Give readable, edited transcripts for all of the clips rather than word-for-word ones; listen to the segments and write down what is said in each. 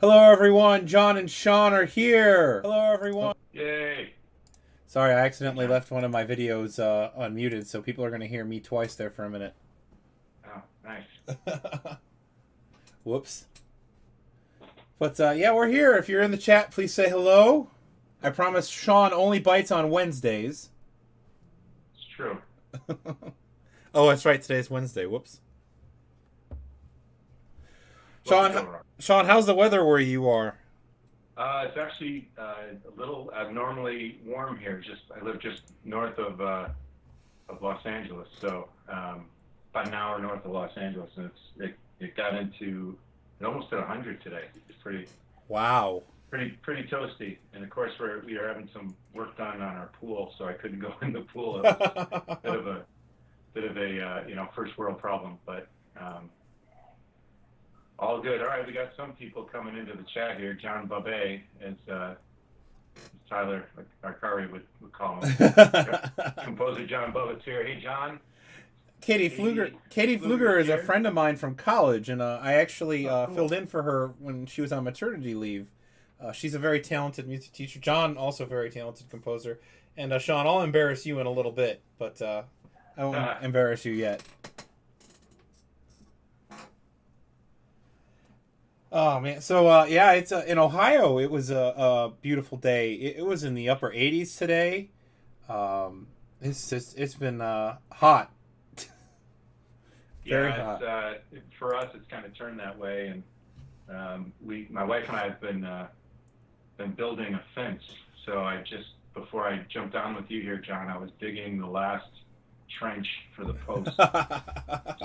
Hello, everyone. John and Sean are here. Hello, everyone. Yay! Sorry, I Hey, accidentally John. left one of my videos unmuted, so people are going to hear me twice there for a minute. Oh, nice. Whoops. But yeah, we're here. If you're in the chat, please say hello. I promise Sean only bites on Wednesdays. It's true. Oh, that's right. Today's Wednesday. Whoops. What could Sean, go wrong? Sean, how's the weather where you are? It's actually a little abnormally warm here. I live just north of Los Angeles, so about an hour north of Los Angeles, and it got into it almost at 100 today. It's Wow. pretty toasty. And of course, we are having some work done on our pool, so I couldn't go in the pool. It was a first world problem, but all good. All right, we got some people coming into the chat here. John Babet, as Tyler Arcari would call him. Composer John Babet's here. Hey, John. Katie Fluger. Katie Fluger Fluger's is a here. friend of mine from college, and I actually Oh, cool. filled in for her when she was on maternity leave. She's a very talented music teacher. John, also a very talented composer. And Sean, I'll embarrass you in a little bit, but I won't embarrass you yet. Oh man, so yeah, it's in Ohio. It was a beautiful day. It was in the upper 80s today. It's been hot, very Yeah, hot. for us, it's kind of turned that way, and my wife and I have been building a fence. So before I jumped on with you here, John, I was digging the last trench for the post,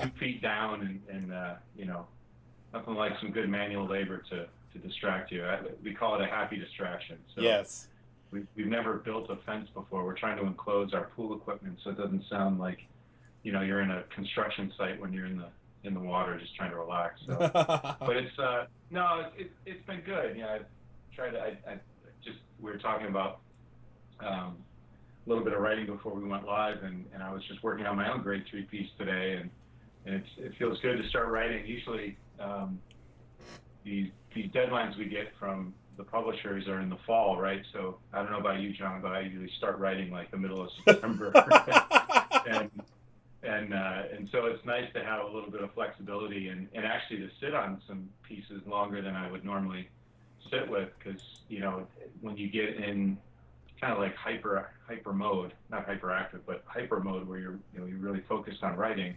2 feet down, and nothing like some good manual labor to distract you. We call it a happy distraction. So Yes. we've never built a fence before. We're trying to enclose our pool equipment so it doesn't sound like you're in a construction site when you're in the water just trying to relax. So, but it's no, it's been good. Yeah, I've tried to. I just we were talking about a little bit of writing before we went live, and I was just working on my own grade 3 piece today, and it feels good to start writing. Usually, these deadlines we get from the publishers are in the fall, right? So I don't know about you, John, but I usually start writing like the middle of September, and and so it's nice to have a little bit of flexibility and actually to sit on some pieces longer than I would normally sit with, because when you get in kind of like hyper mode, not hyperactive, but hyper mode, where you're really focused on writing,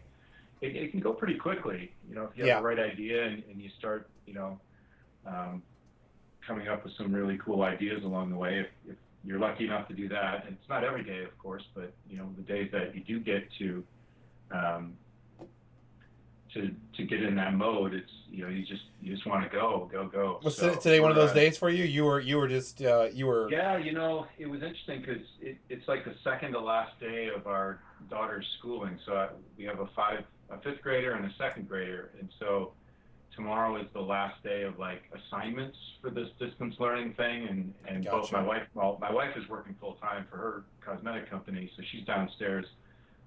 it can go pretty quickly. If you have Yeah. the right idea and you start um, coming up with some really cool ideas along the way, if you're lucky enough to do that, and it's not every day, of course, but the days that you do get um, to get in that mode, it's you just want to go. Was So today one of we're those days for you? You were just you were. yeah, it was interesting because it's like the second to last day of our daughter's schooling. So we have a fifth grader and a second grader, and so tomorrow is the last day of like assignments for this distance learning thing, and both Gotcha. my wife is working full time for her cosmetic company, so she's downstairs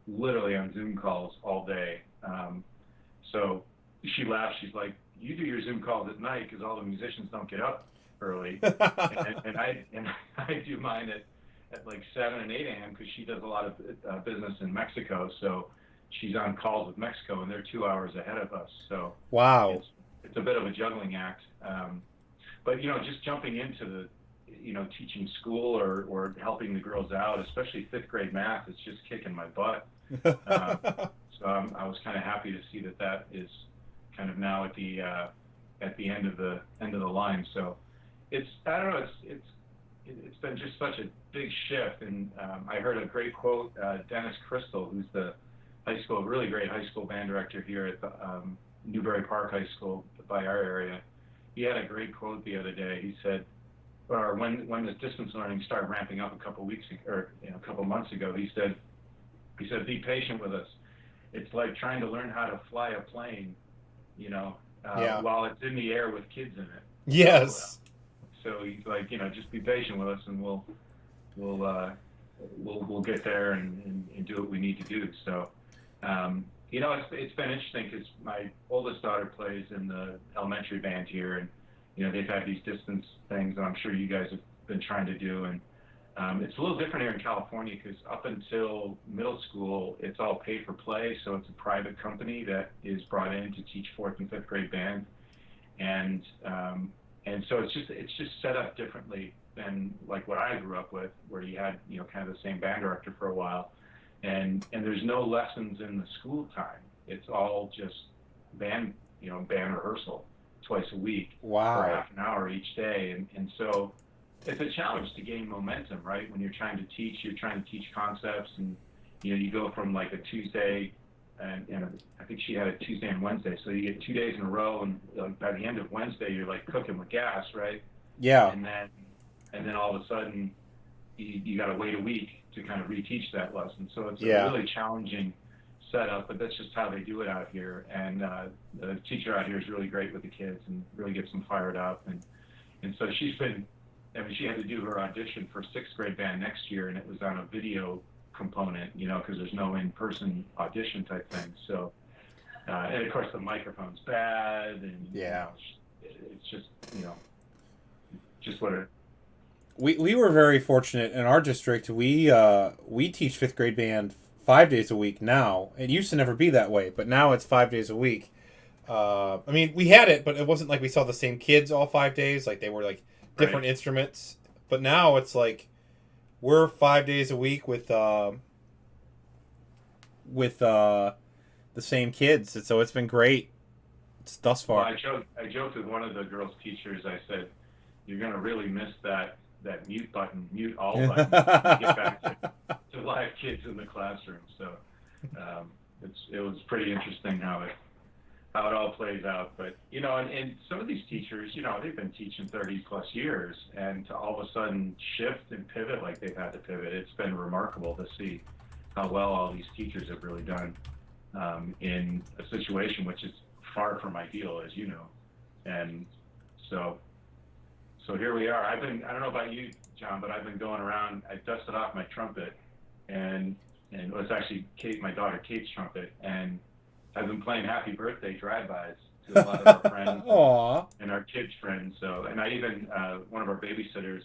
literally on Zoom calls all day. So she laughs. She's like, "You do your Zoom calls at night because all the musicians don't get up early, and I do mine at like 7 and 8 a.m. because she does a lot of business in Mexico. So she's on calls with Mexico, and they're 2 hours ahead of us. So Wow. it's a bit of a juggling act. But just jumping into the teaching school or helping the girls out, especially fifth grade math, it's just kicking my butt. Uh, so I was kind of happy to see that is kind of now at the end of the line. So I don't know, it's been just such a big shift. And I heard a great quote. Dennis Crystal, who's the really great high school band director here at the Newbury Park High School by our area, he had a great quote the other day. He said, or when the distance learning started ramping up a couple weeks or a couple months ago, he said, be patient with us. It's like trying to learn how to fly a plane, Yeah. while it's in the air with kids in it. Yes. So he's like, just be patient with us, and we'll we'll get there and do what we need to do. So, it's been interesting because my oldest daughter plays in the elementary band here, and they've had these distance things, and I'm sure you guys have been trying to do. And it's a little different here in California because up until middle school, it's all pay for play. So it's a private company that is brought in to teach fourth and fifth grade band, and so it's just set up differently than like what I grew up with, where you had kind of the same band director for a while, and there's no lessons in the school time. It's all just band band rehearsal twice a week Wow. for half an hour each day, and so it's a challenge to gain momentum, right? When you're trying to teach, concepts, and you go from like a Tuesday, and I think she had a Tuesday and Wednesday, so you get 2 days in a row, and by the end of Wednesday, you're like cooking with gas, right? Yeah. And then all of a sudden, you got to wait a week to kind of reteach that lesson. So it's a really challenging setup, but that's just how they do it out here. And the teacher out here is really great with the kids and really gets them fired up. And so she had to do her audition for sixth grade band next year, and it was on a video component, because there's no in-person audition type thing. So, and of course the microphone's bad, and it's just just what it. We were very fortunate in our district. We teach fifth grade band 5 days a week now. It used to never be that way, but now it's 5 days a week. I mean, we had it, but it wasn't like we saw the same kids all 5 days. Like they were like different instruments. But now it's like we're 5 days a week with the same kids, and so it's been great. It's thus far. Well, I joked with one of the girls' teachers. I said, "You're gonna really miss that mute button, mute all button, to get back to live kids in the classroom." So it was pretty interesting how it all plays out. But and some of these teachers, they've been teaching 30 plus years, and to all of a sudden shift and pivot like they've had to pivot, it's been remarkable to see how well all these teachers have really done in a situation which is far from ideal, as you know. And so here we are. I don't know about you, John, but I've been going around. I dusted off my trumpet, and it was actually my daughter Kate's trumpet, and I've been playing happy birthday drive-bys to a lot of our friends and our kids' friends. So, and I even one of our babysitters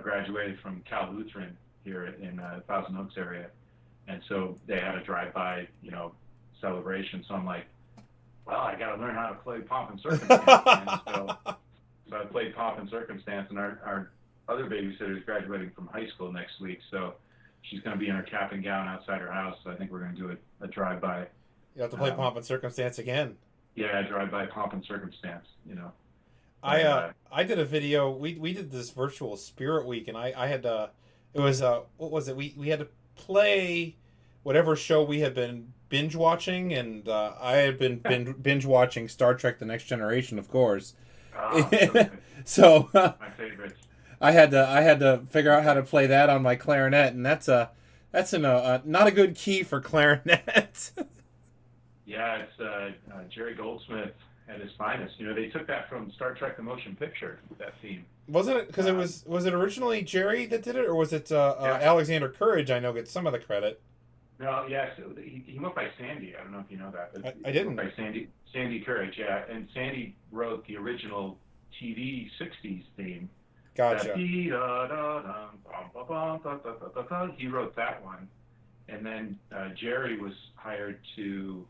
graduated from Cal Lutheran here in Thousand Oaks area, and so they had a drive-by, celebration. So I'm like, well, I got to learn how to play Pomp and Circumstance. And so I played Pomp and Circumstance, and our other babysitter is graduating from high school next week, so she's going to be in her cap and gown outside her house. So I think we're going to do a drive-by. You have to play Pomp and Circumstance again. Yeah, drive-by Pomp and Circumstance. I did a video. We did this virtual Spirit Week, and I had to. It was what was it? We had to play whatever show we had been binge watching, and I had been binge watching Star Trek: The Next Generation, of course. Oh, okay. So my favorite. I had to figure out how to play that on my clarinet, and that's not a good key for clarinet. Yeah, it's Jerry Goldsmith at his finest. They took that from Star Trek: The Motion Picture, that theme. Wasn't it? Because was it originally Jerry that did it, or was it Alexander Courage? I know gets some of the credit. No, yes, he went by Sandy. I don't know if you know that. But I didn't. He went by Sandy Courage, yeah. And Sandy wrote the original TV 60s theme. Gotcha. He wrote that one. And then Jerry was hired to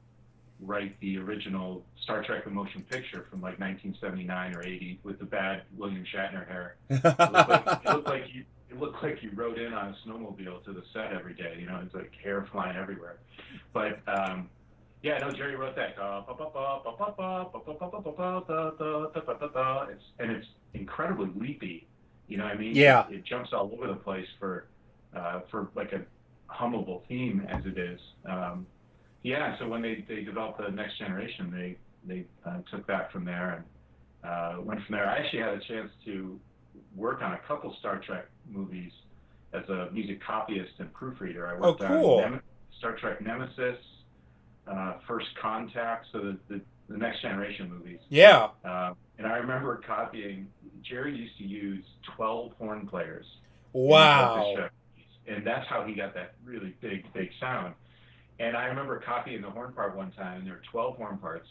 write the original Star Trek: The Motion Picture from like 1979 or 80 with the bad William Shatner hair. It looked like he rode in on a snowmobile to the set every day. It's like hair flying everywhere. But Jerry wrote that. It's incredibly leapy. You know what I mean? Yeah. It jumps all over the place for like a hummable theme as it is. So when they developed the Next Generation, they took that from there and went from there. I actually had a chance to work on a couple Star Trek movies as a music copyist and proofreader. I worked on Star Trek Nemesis, First Contact, so the Next Generation movies. Yeah. And I remember copying. Jerry used to use 12 horn players. Wow. And that's how he got that really big sound. And I remember copying the horn part one time, and there were 12 horn parts.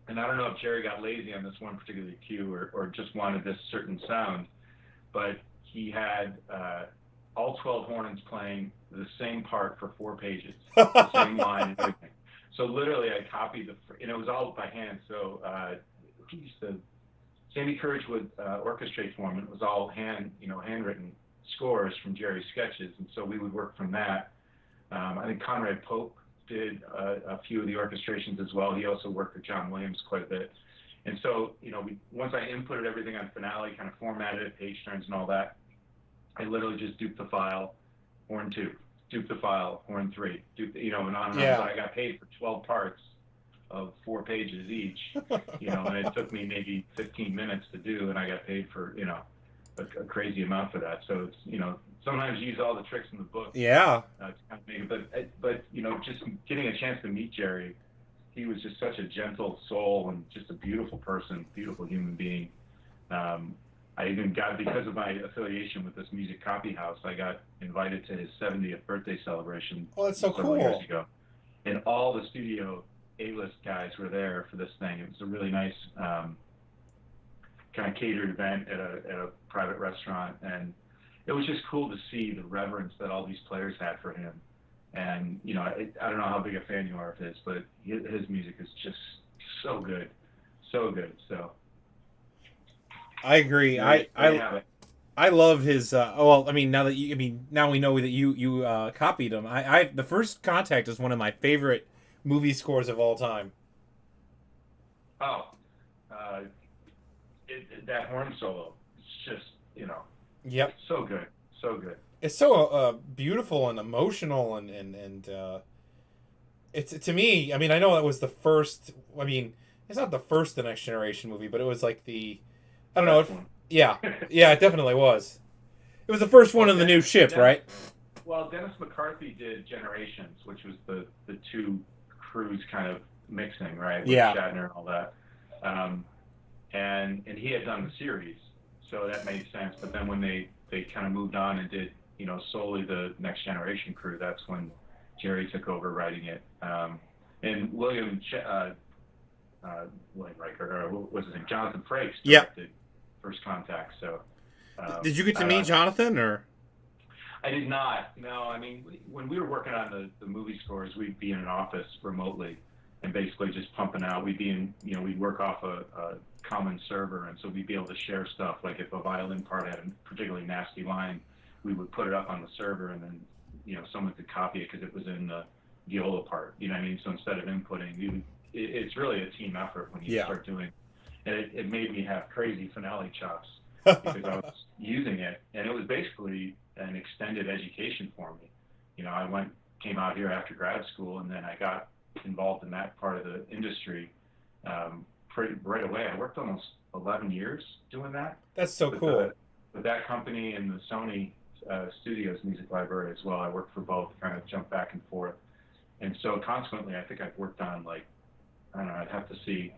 And I don't know if Jerry got lazy on this one particular cue or just wanted this certain sound, but he had all 12 horns playing the same part for 4 pages, the same line and everything. So literally, I copied and it was all by hand. So Sandy Courage would orchestrate for him, and it was all handwritten scores from Jerry's sketches, and so we would work from that. I think Conrad Pope did a few of the orchestrations as well. He also worked with John Williams quite a bit. And so, once I inputted everything on Finale, kind of formatted it, page turns and all that, I literally just duped the file, horn 2, duped the file, horn 3, and on and on. Yeah. So I got paid for 12 parts of 4 pages each, and it took me maybe 15 minutes to do, and I got paid for, a crazy amount for that. So it's, sometimes you use all the tricks in the book. Yeah. To kind of make it, but just getting a chance to meet Jerry, he was just such a gentle soul and just a beautiful person, beautiful human being. I even got, because of my affiliation with this music copy house, I got invited to his 70th birthday celebration. Oh, that's so several years cool. ago. And all the studio A-list guys were there for this thing. It was a really nice kind of catered event at a private restaurant, and it was just cool to see the reverence that all these players had for him. And I don't know how big a fan you are of his, but his music is just so good, so good. So I agree. I love his. Well, I mean, now we know that you copied him. The First Contact is one of my favorite movie scores of all time. Oh, that horn solo, it's just Yep. so good, so good. It's so beautiful and emotional, and it's, to me. I mean, I know that was the first. I mean, it's not the first The Next Generation movie, but it was like the. I don't know. Yeah, it definitely was. It was the first one of the new ship, right? Well, Dennis McCarthy did Generations, which was the two crews kind of mixing, right? With Shatner and all that. And he had done the series, so that made sense. But then when they kind of moved on and did, solely the Next Generation crew, that's when Jerry took over writing it. And William Riker, or what was his name? Jonathan Frakes directed First Contact. So did you get to meet Jonathan, or? I did not. No, I mean, when we were working on the movie scores, we'd be in an office remotely and basically just pumping out. We'd be in, we'd work off a common server, and so we'd be able to share stuff. Like if a violin part had a particularly nasty line, we would put it up on the server, and then someone could copy it because it was in the viola part. You know what I mean? So instead of inputting, it's really a team effort when you start doing. And it made me have crazy Finale chops because I was using it, and it was basically an extended education for me. I came out here after grad school, and then I got involved in that part of the industry right away. I worked almost 11 years doing that. That's so cool. With that company and the Sony Studios Music Library as well. I worked for both, kind of jump back and forth. And so consequently, I think I've worked on, like, I don't know, I'd have to see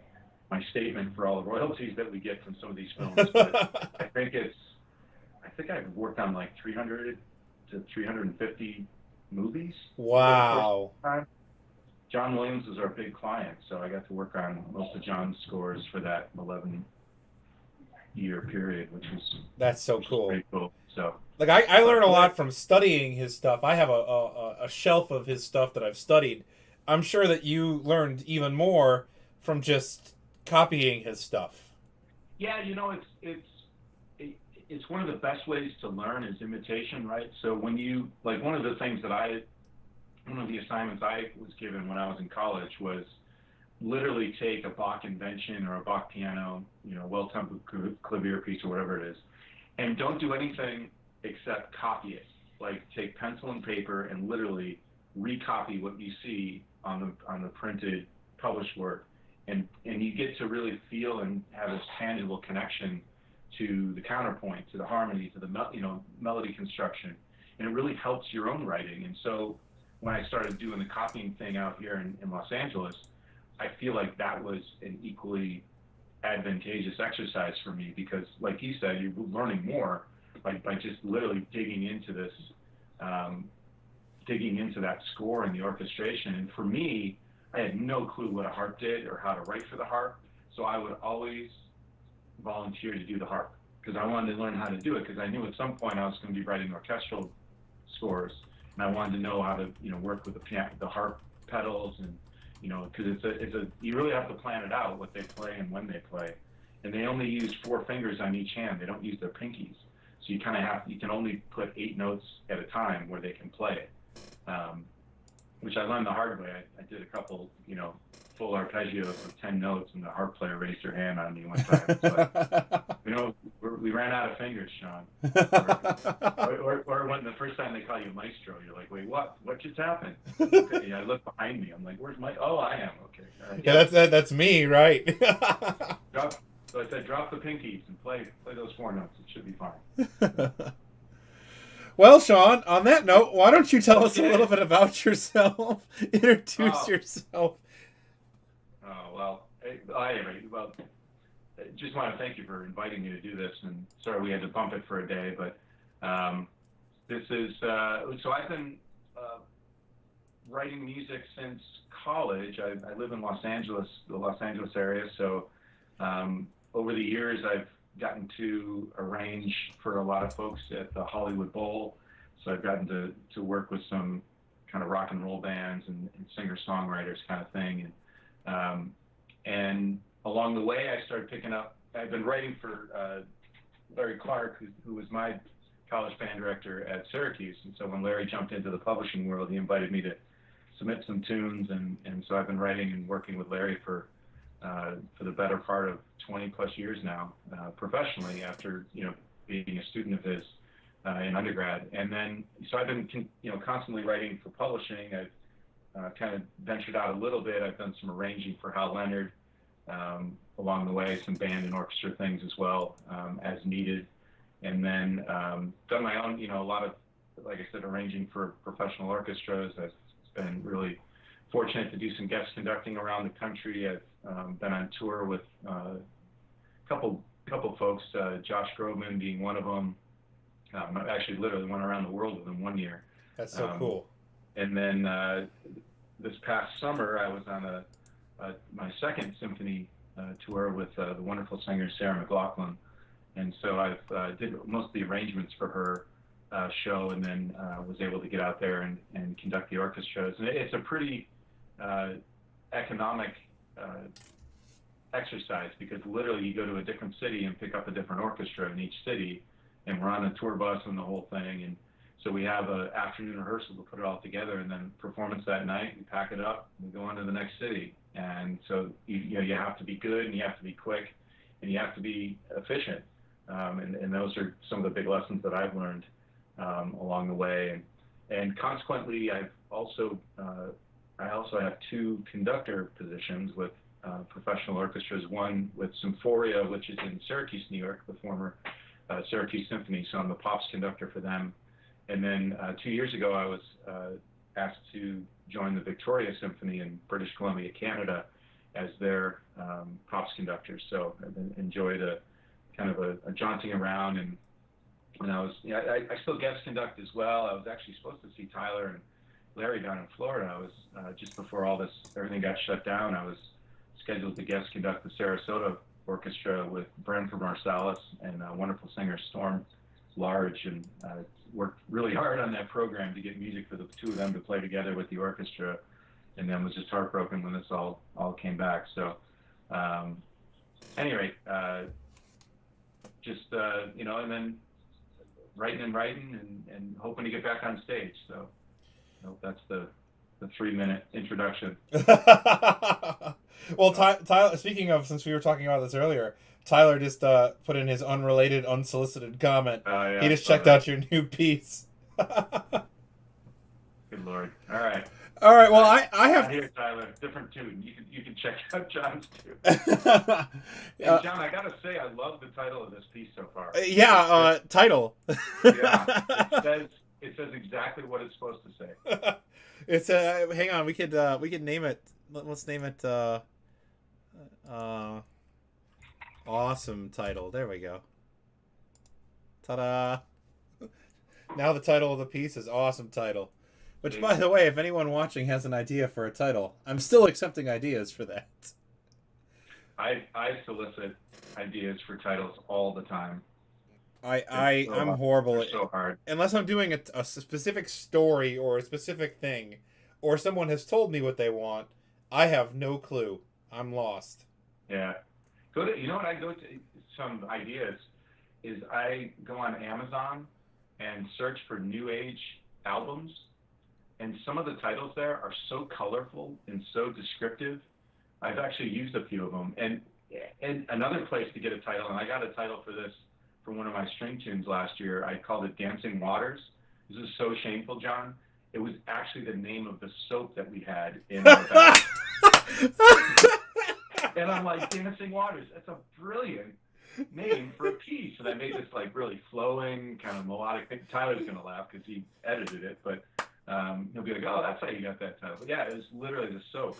my statement for all the royalties that we get from some of these films. But I think I've worked on like 300 to 350 movies. Wow. John Williams was our big client, so I got to work on most of John's scores for that 11-year period, which was cool. Pretty cool. So, like, I learn a lot from studying his stuff. I have a shelf of his stuff that I've studied. I'm sure that you learned even more from just copying his stuff. Yeah, it's one of the best ways to learn is imitation, right? So when you, like, one of the assignments I was given when I was in college was literally take a Bach invention or a Bach piano, well-tempered clavier piece or whatever it is, and don't do anything except copy it. Like, take pencil and paper and literally recopy what you see on the printed published work, and you get to really feel and have this tangible connection to the counterpoint, to the harmony, to the melody construction, and it really helps your own writing. And so when I started doing the copying thing out here in Los Angeles, I feel like that was an equally advantageous exercise for me because, like you said, you're learning more by just literally digging into that score and the orchestration. And for me, I had no clue what a harp did or how to write for the harp. So I would always volunteer to do the harp because I wanted to learn how to do it because I knew at some point I was going to be writing orchestral scores and I wanted to know how to, work with the harp pedals and, because you really have to plan it out what they play and when they play. And they only use 4 fingers on each hand. They don't use their pinkies. So you can only put 8 notes at a time where they can play it. Which I learned the hard way. I did a couple, full arpeggios with 10 notes, and the harp player raised her hand on me one time. So, we ran out of fingers, Sean. Or when the first time they call you maestro, you're like, wait, what? What just happened? Okay, I look behind me. I'm like, where's my? Oh, I am. Okay. All right. Yeah, that's me, right? So I said, drop the pinkies and play those 4 notes. It should be fine. Well, Sean, on that note, why don't you tell us a little bit about yourself? Introduce yourself. Oh, well, I just want to thank you for inviting me to do this. And sorry we had to bump it for a day, but this is, so I've been writing music since college. I live in Los Angeles, the Los Angeles area. So over the years, I've gotten to arrange for a lot of folks at the Hollywood Bowl. So I've gotten to work with some kind of rock and roll bands and singer-songwriters kind of thing. And along the way, I started picking up, I've been writing for Larry Clark, who was my college band director at Syracuse. And so when Larry jumped into the publishing world, he invited me to submit some tunes. And so I've been writing and working with Larry for the better part of 20 plus years now, professionally after, being a student of his in undergrad. And then, so I've been, constantly writing for publishing. I've kind of ventured out a little bit. I've done some arranging for Hal Leonard along the way, some band and orchestra things as well, as needed. And then done my own, a lot of, like I said, arranging for professional orchestras. I've been really fortunate to do some guest conducting around the country. I've been on tour with a couple folks, Josh Groban being one of them. I actually literally went around the world with him one year. That's so cool. And then this past summer, I was on my second symphony tour with the wonderful singer Sarah McLachlan. And so I did most of the arrangements for her show, and then was able to get out there and conduct the orchestras. And it's a pretty economic exercise because literally you go to a different city and pick up a different orchestra in each city, and we're on a tour bus and the whole thing. And so we have an afternoon rehearsal to put it all together, and then performance that night. We pack it up, and we go on to the next city. And so you have to be good, and you have to be quick, and you have to be efficient. And those are some of the big lessons that I've learned along the way. And consequently, I also have 2 conductor positions with professional orchestras, one with Symphoria, which is in Syracuse, New York, the former Syracuse Symphony, so I'm the pops conductor for them. And then 2 years ago, I was asked to join the Victoria Symphony in British Columbia, Canada, as their pops conductor. So I've enjoyed a jaunting around, and I still guest conduct as well. I was actually supposed to see Tyler and Larry down in Florida. I was just before everything got shut down. I was scheduled to guest conduct the Sarasota Orchestra with Branford Marsalis and wonderful singer Storm Large, and worked really hard on that program to get music for the 2 of them to play together with the orchestra, and then was just heartbroken when this all came back. So, anyway, and then writing and hoping to get back on stage. So, that's the 3-minute introduction. Well, Tyler, speaking of, since we were talking about this earlier, Tyler just put in his unrelated, unsolicited comment. Yeah, he just checked out your new piece. Good Lord. All right. All right. Well, I have. Here, Tyler. Different tune. You can check out John's too. And John, I gotta say, I love the title of this piece so far. Title. Yeah. It says exactly what it's supposed to say. It's hang on. We could name it. Let's name it. Awesome title. There we go. Ta-da! Now the title of the piece is awesome title. Which, by the way, if anyone watching has an idea for a title, I'm still accepting ideas for that. I solicit ideas for titles all the time. I'm horrible They're at, so hard. unless I'm doing a specific story or a specific thing, or someone has told me what they want. I have no clue. I'm lost. Yeah. You know what I go to, some ideas, is I go on Amazon and search for new age albums, and some of the titles there are so colorful and so descriptive. I've actually used a few of them. And another place to get a title, and I got a title for this for one of my string tunes last year. I called it Dancing Waters. This is so shameful, John. It was actually the name of the soap that we had in our bathroom. And I'm like, Dancing Waters, that's a brilliant name for a piece. And I made this like really flowing, kind of melodic thing. Tyler's going to laugh because he edited it, but he'll be like, oh, that's how you got that title. But yeah, it was literally the soap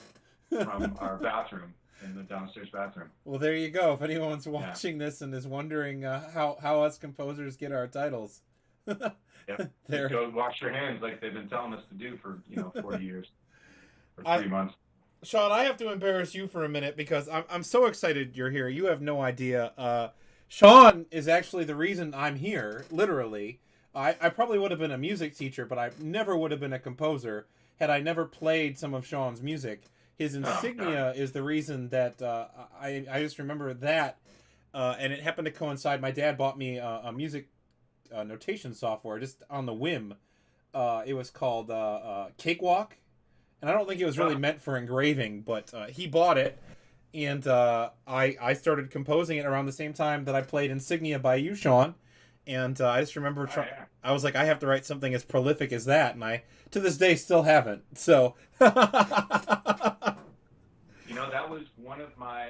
from our bathroom in the downstairs bathroom. Well, there you go. If anyone's watching this and is wondering how us composers get our titles, There. Go wash your hands like they've been telling us to do for 40 years or 3 months. Sean, I have to embarrass you for a minute because I'm so excited you're here. You have no idea. Sean is actually the reason I'm here, literally. I probably would have been a music teacher, but I never would have been a composer had I never played some of Sean's music. His insignia is the reason that I just remember that, and it happened to coincide. My dad bought me a music notation software just on the whim. It was called Cakewalk, and I don't think it was really meant for engraving, but he bought it, and I started composing it around the same time that I played Insignia by you, Sean. And I just remember I was like, I have to write something as prolific as that, and I to this day still haven't. So that was one of my,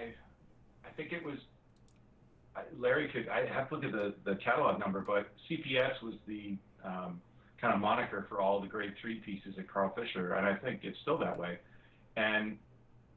I think it was, Larry could, I have to look at the catalog number, but CPS was the kind of moniker for all the grade 3 pieces at Carl Fisher, and I think it's still that way. And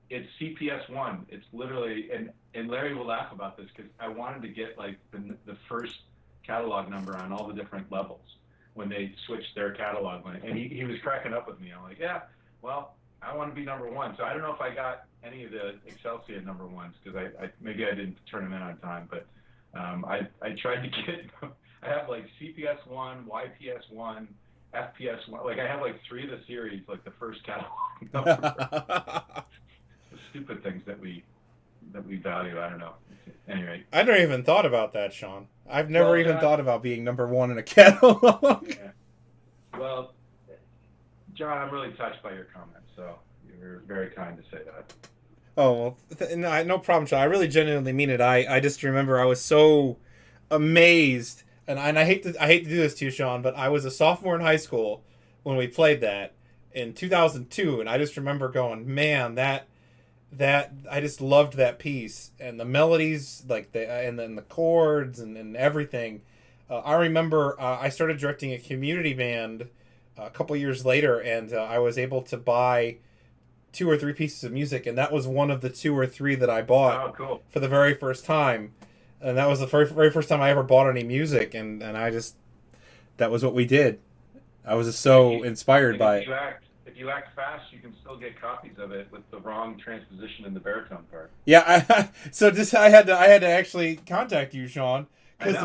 it's CPS 1. It's literally, and Larry will laugh about this because I wanted to get like the first catalog number on all the different levels when they switched their catalog, and he was cracking up with me. I'm like, yeah, well, I want to be number 1. So I don't know if I got any of the Excelsior number 1s because maybe I didn't turn them in on time, but I tried to get. I have like CPS 1, YPS 1, FPS 1. Like I have like 3 of the series, like the first catalog number. The stupid things that we value. I don't know. Anyway, I never even thought about that, Sean. I've never even thought about being number 1 in a catalog. Yeah. Well, John, I'm really touched by your comments, so you're very kind to say that. Oh, well, no problem, Sean. I really genuinely mean it. I just remember I was so amazed, and I hate to do this to you, Sean, but I was a sophomore in high school when we played that in 2002, and I just remember going, man, that I just loved that piece and the melodies, like and then the chords and everything. I remember I started directing a community band a couple years later, and I was able to buy 2 or 3 pieces of music, and that was one of the 2 or 3 that I bought for the very first time. And that was the very first time I ever bought any music, and I just, that was what we did. I was just so inspired by it. If you act fast, you can still get copies of it with the wrong transposition in the baritone part. Yeah, I had to actually contact you, Sean, because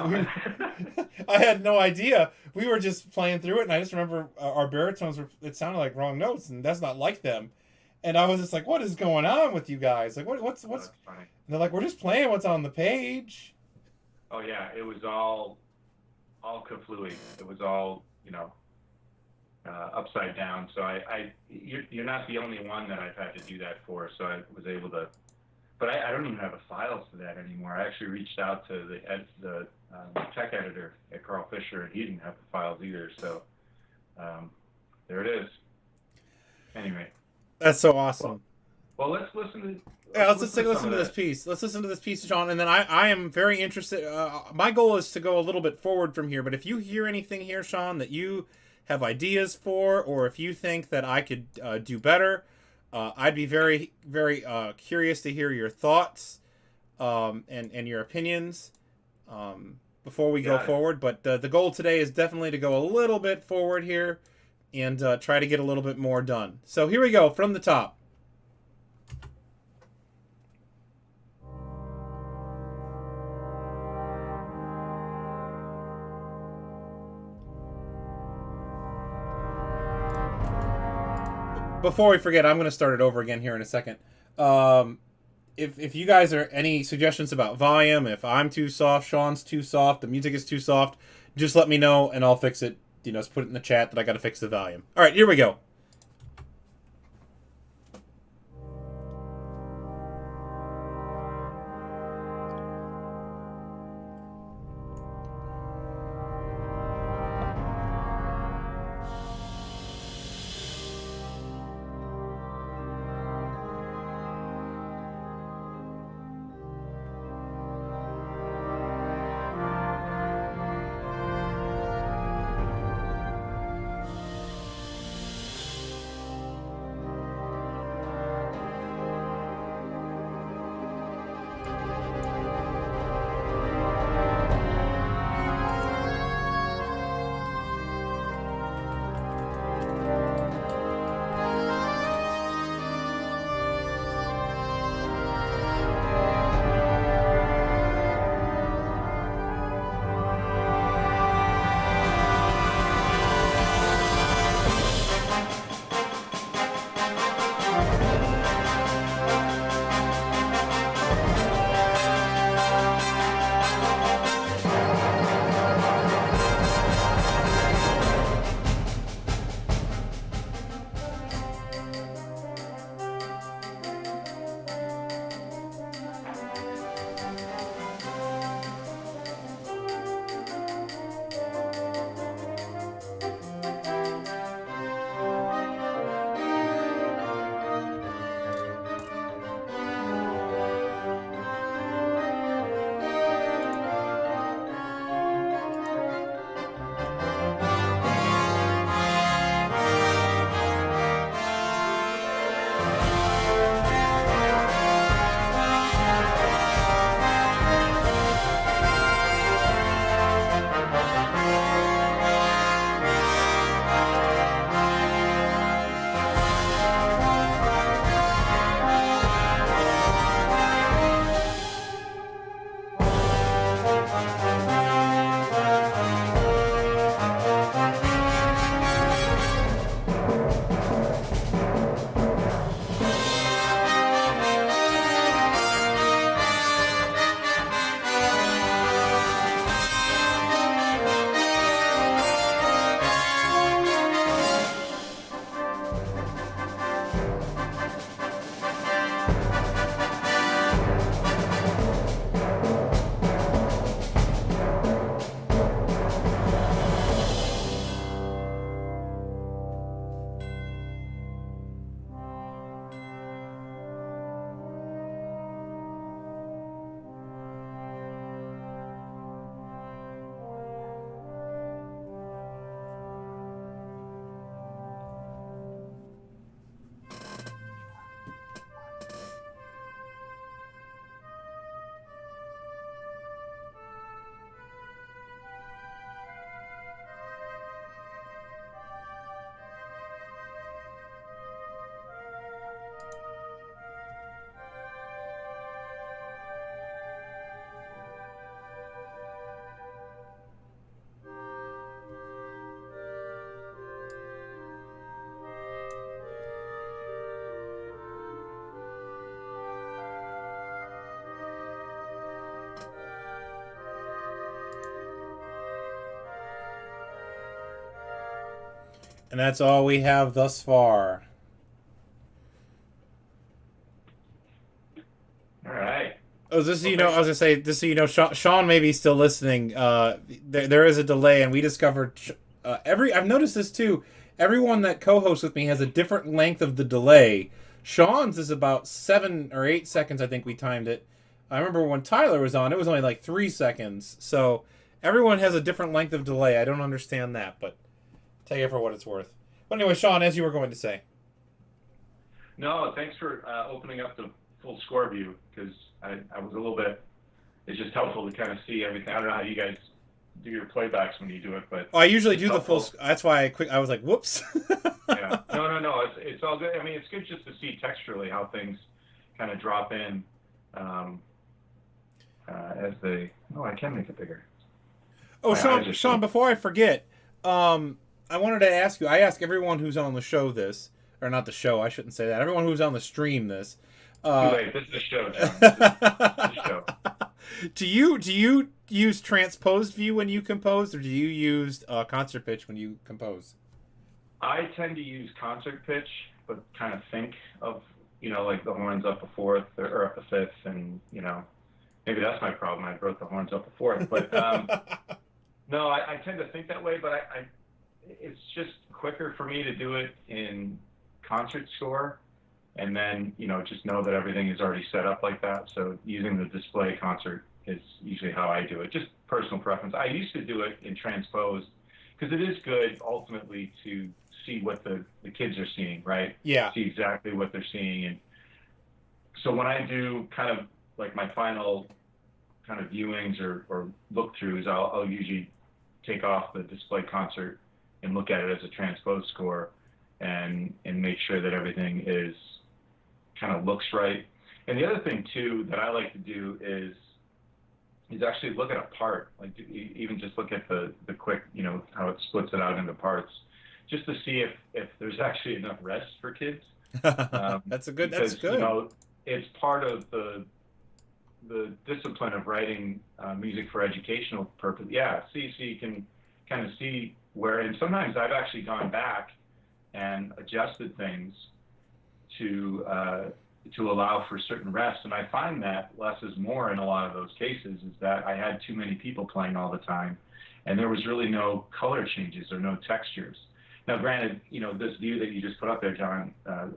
I had no idea. We were just playing through it, and I just remember our baritones it sounded like wrong notes, and that's not like them. And I was just like, what is going on with you guys? Like, what's funny. And they're like, we're just playing what's on the page. Oh yeah, it was all kaflooey. It was all, upside down. So you're not the only one that I've had to do that for. So I was able to, but I don't even have the files for that anymore. I actually reached out to the tech editor at Carl Fisher, and he didn't have the files either. So there it is. Anyway. That's so awesome. Well, let's listen to. Let's listen to this piece. Let's listen to this piece, Sean, and then I am very interested. My goal is to go a little bit forward from here, but if you hear anything here, Sean, that you have ideas for, or if you think that I could do better, I'd be very, very curious to hear your thoughts and your opinions before we go forward. But the goal today is definitely to go a little bit forward here, and try to get a little bit more done. So here we go from the top. Before we forget, I'm going to start it over again here in a second. If you guys are any suggestions about volume, if I'm too soft, Sean's too soft, the music is too soft, just let me know and I'll fix it. Just put it in the chat that I got to fix the volume. All right, here we go. And that's all we have thus far. All right. Oh, just so you know, I was gonna say, just so you know, Sean may be still listening. There is a delay, and we discovered I've noticed this too. Everyone that co-hosts with me has a different length of the delay. Sean's is about 7 or 8 seconds, I think we timed it. I remember when Tyler was on, it was only like 3 seconds. So everyone has a different length of delay. I don't understand that, but take it for what it's worth. But anyway, Sean, as you were going to say. No, thanks for opening up the full score view, because I was a little bit, it's just helpful to kind of see everything. I don't know how you guys do your playbacks when you do it, but Oh, I usually it's do the full. helpful. That's why I was like, whoops. Yeah. No. It's all good. I mean, it's good just to see texturally how things kind of drop in as they. Oh, I can make it bigger. Oh, My eyes Sean, are Sean, so. before I forget, I wanted to ask you. I ask everyone who's on the show this, or not the show. I shouldn't say that. Everyone who's on the stream this. Too Uh, late. This is a show, John. This is a show. do you use transposed view when you compose, or do you use concert pitch when you compose? I tend to use concert pitch, but kind of think of, like the horns up a fourth or up a fifth, and maybe that's my problem. I wrote the horns up a fourth, but no, I tend to think that way. But it's just quicker for me to do it in concert score, and then just know that everything is already set up like that. So using the display concert is usually how I do it. Just personal preference. I used to do it in transposed because it is good ultimately to see what the kids are seeing, right? Yeah. See exactly what they're seeing. And so when I do kind of like my final kind of viewings or look throughs, I'll usually take off the display concert and look at it as a transposed score and make sure that everything is kind of looks right. And the other thing too that I like to do is actually look at a part, like even just look at the quick, how it splits it out into parts, just to see if there's actually enough rest for kids. That's a good. Because That's good. it's part of the discipline of writing music for educational purpose. Yeah, see, so you can kind of see where, and sometimes I've actually gone back and adjusted things to allow for certain rests, and I find that less is more in a lot of those cases. Is that I had too many people playing all the time, and there was really no color changes or no textures. Now, granted, this view that you just put up there, John, a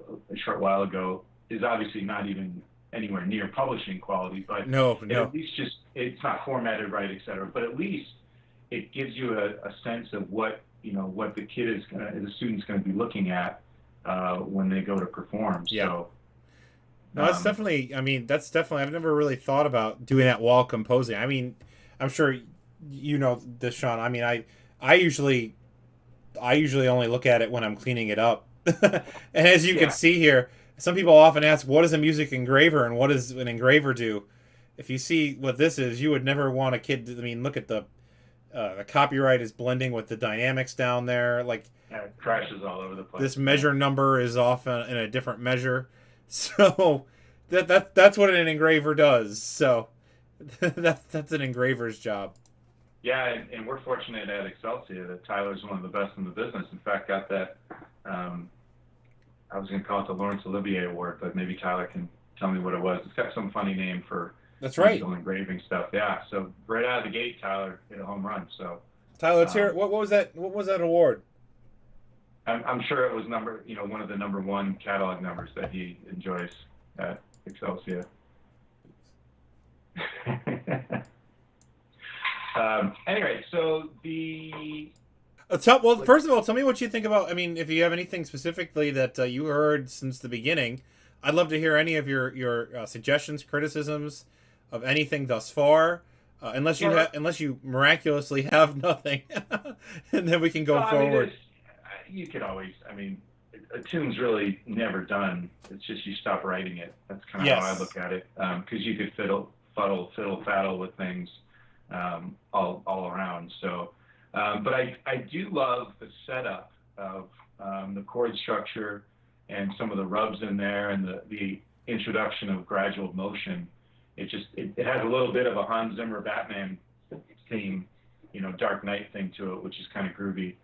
short while ago, is obviously not even anywhere near publishing quality, but No, it no. at least it's not formatted right, et cetera. But at least it gives you a sense of what what the student's gonna be looking at when they go to perform. Yeah. So No, that's definitely. I mean, that's definitely. I've never really thought about doing that while composing. I mean, I'm sure you know this, Sean. I mean, I usually only look at it when I'm cleaning it up. And as you can yeah, see here, some people often ask, "What is a music engraver and what does an engraver do?" If you see what this is, you would never want a kid. I mean, look at the copyright is blending with the dynamics down there. Like yeah, it crashes all over the place. this measure number is off in a different measure. So that's what an engraver does. So that's an engraver's job. Yeah, and we're fortunate at Excelsior that Tyler's one of the best in the business. In fact, got that. I was going to call it the Laurence Olivier Award, but maybe Tyler can tell me what it was. It's got some funny name for That's right. digital engraving stuff. Yeah, so right out of the gate, Tyler hit a home run. So Tyler, let's hear um, it. What was that? What was that award? I'm sure it was one of the number one catalog numbers that he enjoys at Excelsior. Anyway, so Well, first of all, tell me what you think about. I mean, if you have anything specifically that you heard since the beginning, I'd love to hear any of your suggestions, criticisms of anything thus far. Unless you miraculously have nothing, and then we can go I mean, forward. you could always. I mean, a tune's really never done. It's just you stop writing it. That's kind of how I Yes. look at it. Because you could fiddle, faddle with things all around. So, but I do love the setup of the chord structure and some of the rubs in there and the introduction of gradual motion. It has a little bit of a Hans Zimmer Batman theme, Dark Knight thing to it, which is kind of groovy.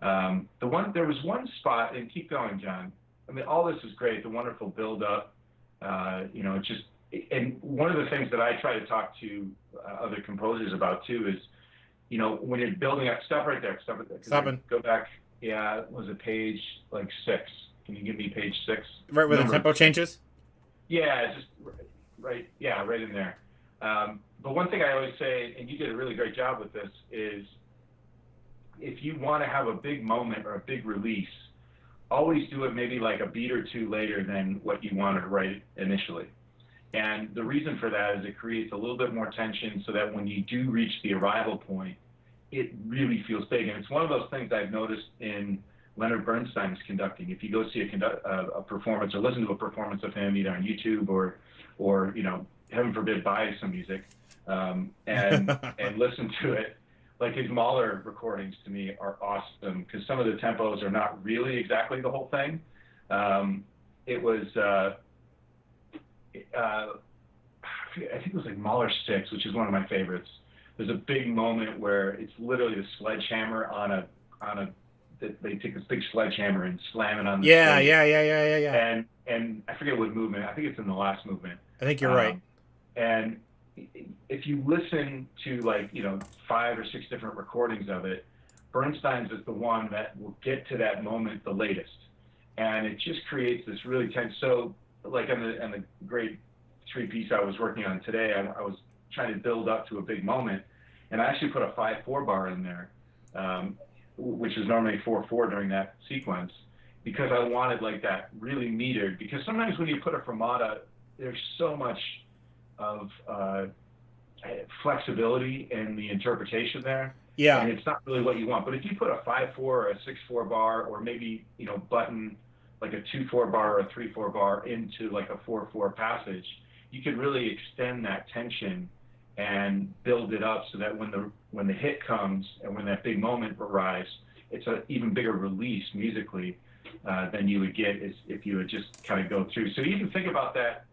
There was one spot, and keep going, John. I mean, all this is great. The wonderful build up, and one of the things that I try to talk to other composers about too is, when you're building up, stop right there. 'Cause Stopping. Go back. Yeah, was it page like 6? Can you give me page 6? Right where the tempo changes. Yeah, just right. Yeah, right in there. But one thing I always say, and you did a really great job with this, is if you want to have a big moment or a big release, always do it maybe like a beat or two later than what you wanted to write initially. And the reason for that is it creates a little bit more tension so that when you do reach the arrival point, it really feels big. And it's one of those things I've noticed in Leonard Bernstein's conducting. If you go see a performance or listen to a performance of him either on YouTube or heaven forbid, buy some music and listen to it. Like his Mahler recordings to me are awesome because some of the tempos are not really exactly the whole thing. It was, I think it was like Mahler 6, which is one of my favorites. There's a big moment where it's literally the sledgehammer they take this big sledgehammer and slam it on the stage. Yeah. And I forget what movement. I think it's in the last movement. I think you're right. And if you listen to 5 or 6 different recordings of it, Bernstein's is the one that will get to that moment the latest, and it just creates this really tense. So like on the great 3-piece I was working on today, I was trying to build up to a big moment, and I actually put a 5/4 bar in there, which is normally 4/4 during that sequence, because I wanted like that really metered. Because sometimes when you put a fermata, there's so much of flexibility in the interpretation there. Yeah. And it's not really what you want. But if you put a 5/4 or a 6/4 bar, or maybe, button like a 2/4 bar or a 3/4 bar into like a 4/4 passage, you can really extend that tension and build it up so that when the hit comes and when that big moment arrives, it's an even bigger release musically than you would get if you would just kind of go through. So you can think about that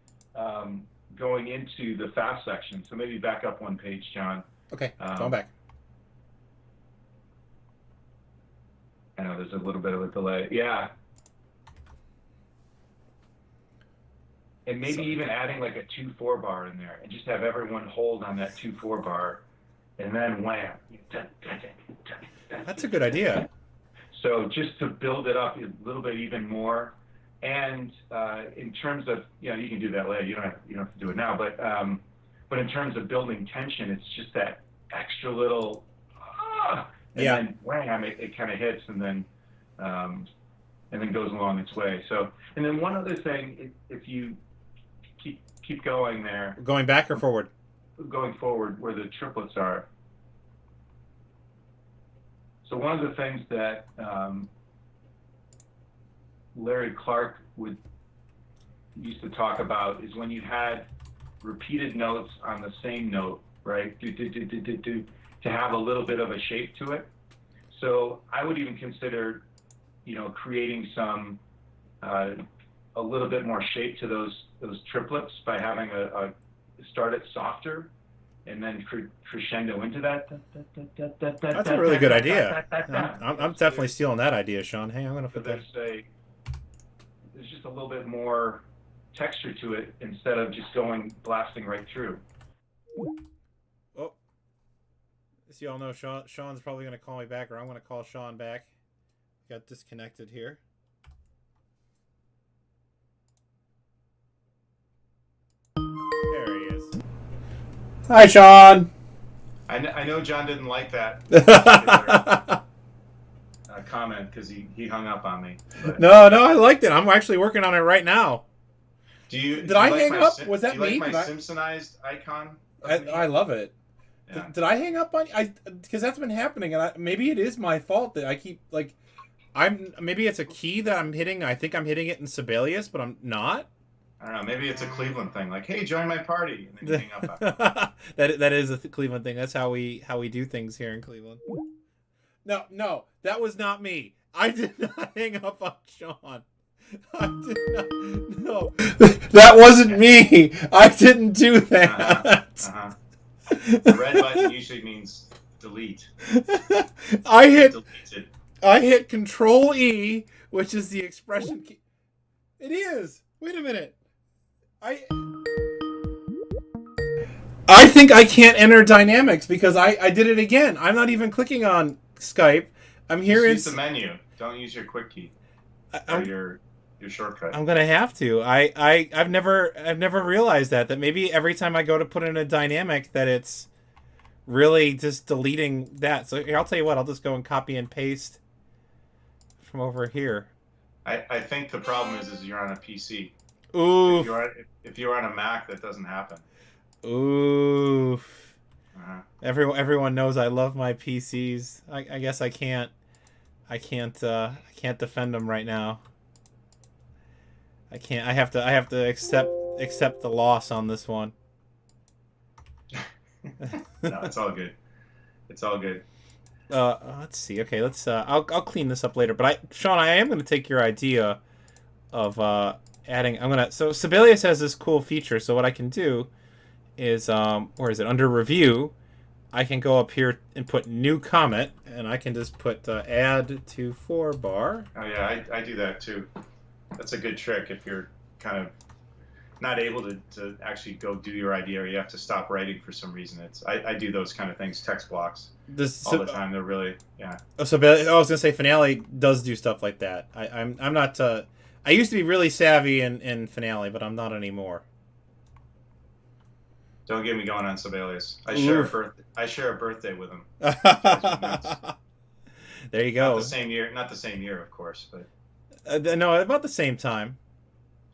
going into the fast section. So maybe back up one page, John. Okay, going back. I know there's a little bit of a delay. Yeah. And maybe even adding like a 2/4 bar in there and just have everyone hold on that 2/4 bar and then wham. That's a good idea. So just to build it up a little bit even more. And in terms of, you can do that later. You don't have to do it now. But in terms of building tension, it's just that extra little, and then wham, it kind of hits and then goes along its way. So, and then one other thing, if you keep going there. Going back or forward? Going forward, where the triplets are. So one of the things that Larry Clark used to talk about is when you had repeated notes on the same note, right? To have a little bit of a shape to it. So I would even consider, creating some a little bit more shape to those triplets by having a start it softer and then crescendo into that. That's a really good idea. I'm definitely stealing that idea, Sean. Hey, I'm going to put that. There's just a little bit more texture to it instead of just blasting right through. Oh, so y'all know Sean's probably going to call me back, or I'm going to call Sean back. Got disconnected here. There he is. Hi, Sean. I know John didn't like that comment because he hung up on me. But. No, I liked it. I'm actually working on it right now. Did I hang up? Was that me? Like my Simpsonized icon? I love it. Yeah. Did I hang up on you? Because that's been happening, and maybe it is my fault that I keep maybe it's a key that I'm hitting. I think I'm hitting it in Sibelius, but I'm not. I don't know. Maybe it's a Cleveland thing. Like, hey, join my party, and then you hang up on that is a Cleveland thing. That's how we do things here in Cleveland. No, that was not me. I did not hang up on Sean. I did not. No, that wasn't me. I didn't do that. The red button usually means delete. I hit Control E, which is the expression key. It is. Wait a minute. I think I can't enter dynamics because I did it again. I'm not even clicking on Skype. I'm here. Use the menu. Don't use your quick key. Or your shortcut. I'm gonna have to. I've never realized that maybe every time I go to put in a dynamic that it's really just deleting that. So here, I'll tell you what. I'll just go and copy and paste from over here. I think the problem is you're on a PC. Ooh. If you're on a Mac, that doesn't happen. Oof. Everyone knows I love my PCs. I guess I can't defend them right now. I can't. I have to accept the loss on this one. No, it's all good. It's all good. Let's see. Okay, let's. I'll clean this up later. But Sean, I am going to take your idea of adding. I'm gonna. So Sibelius has this cool feature. So what I can do is, where is it? Under review, I can go up here and put new comment, and I can just put add to 4-bar. Oh yeah, I do that too. That's a good trick if you're kind of not able to actually go do your idea, or you have to stop writing for some reason. I do those kind of things, text blocks, all the time. They're really, yeah. Oh, so I was gonna say Finale does do stuff like that. I'm not. I used to be really savvy in Finale, but I'm not anymore. Don't get me going on Sibelius. I share a birthday with him. There you go. Not the same year, of course, but no, about the same time.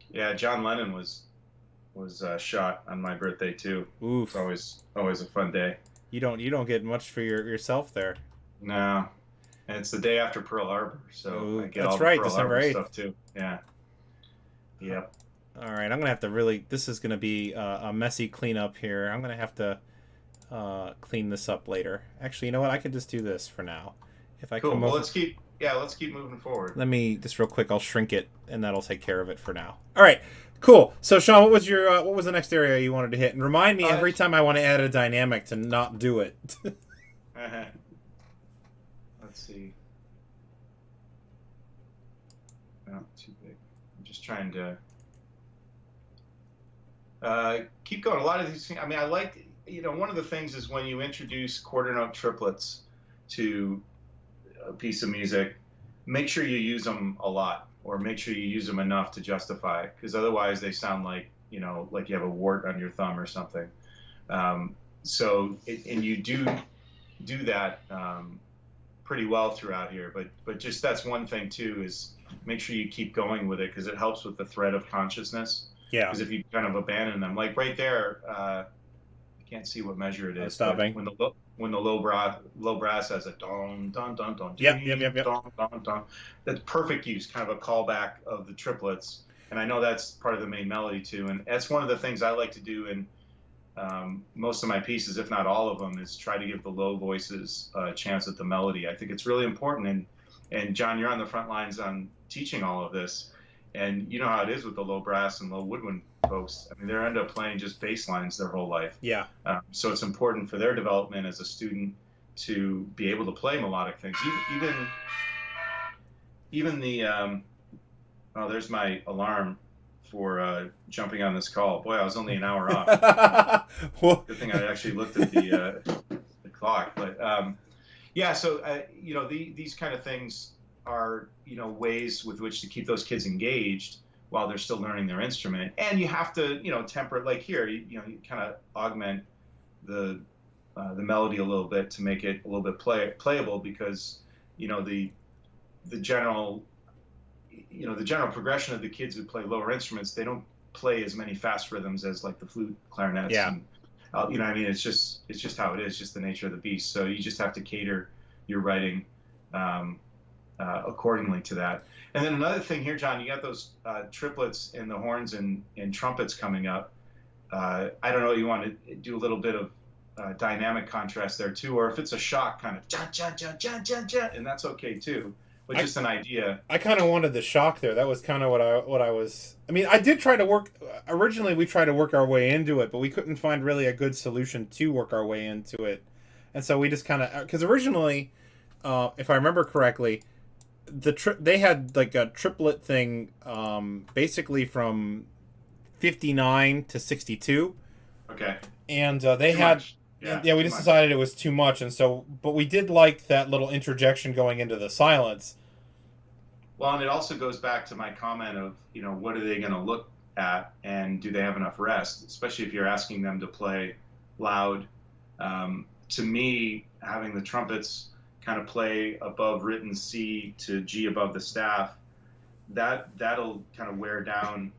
Yeah, John Lennon was shot on my birthday too. Oof. It's always a fun day. You don't get much for yourself there. No, and it's the day after Pearl Harbor, so Ooh, I get that's all the right, Pearl December Harbor 8th. stuff too. Yeah. Yep. All right, I'm gonna have to really. This is gonna be a messy cleanup here. I'm gonna have to clean this up later. Actually, you know what? I could just do this for now. If I Cool. come Well, over, let's keep moving forward. let me just real quick. I'll shrink it, and that'll take care of it for now. All right, cool. So, Sean, what was the next area you wanted to hit? And remind me every time I want to add a dynamic to not do it. Let's see. No, too big. I'm just trying to keep going. A lot of these things. I mean, I like. One of the things is when you introduce quarter note triplets to a piece of music, make sure you use them a lot, or make sure you use them enough to justify it, because otherwise they sound like like you have a wart on your thumb or something. And you do that pretty well throughout here, but just that's one thing too, is make sure you keep going with it, because it helps with the thread of consciousness. Yeah. Because if you kind of abandon them, like right there, I can't see what measure it is. Stopping. When the low brass has a don don don don. Yep. Don don don. That's perfect use, kind of a callback of the triplets. And I know that's part of the main melody too. And that's one of the things I like to do in most of my pieces, if not all of them, is try to give the low voices a chance at the melody. I think it's really important. And John, you're on the front lines on teaching all of this. And you know how it is with the low brass and low woodwind folks. I mean, they end up playing just bass lines their whole life. Yeah. So it's important for their development as a student to be able to play melodic things. Even the oh, there's my alarm for jumping on this call. Boy, I was only an hour off. Good thing I actually looked at the clock. But yeah, so these kind of things are ways with which to keep those kids engaged while they're still learning their instrument. And you have to temper it, like here, you kind of augment the melody a little bit to make it a little bit playable, because the general progression of the kids who play lower instruments, they don't play as many fast rhythms as like the flute, clarinets. Yeah. And, I mean, it's just how it is, just the nature of the beast. So you just have to cater your writing accordingly to that. And then another thing here, John, you got those triplets in the horns and trumpets coming up. I don't know, you want to do a little bit of dynamic contrast there too, or if it's a shock kind of ja ja ja ja ja ja, and that's okay too. But just an idea. I kind of wanted the shock there. That was kind of what I was. I mean, I did try to work. Originally, we tried to work our way into it, but we couldn't find really a good solution to work our way into it, and so we just kind of, because originally, if I remember correctly, they had like a triplet thing, basically from 59 to 62. Okay. And they Too had. much. Yeah, we just decided it was too much, and so, but we did like that little interjection going into the silence. Well, and it also goes back to my comment of, what are they going to look at, and do they have enough rest, especially if you're asking them to play loud. To me, having the trumpets kind of play above written C to G above the staff, that'll kind of wear down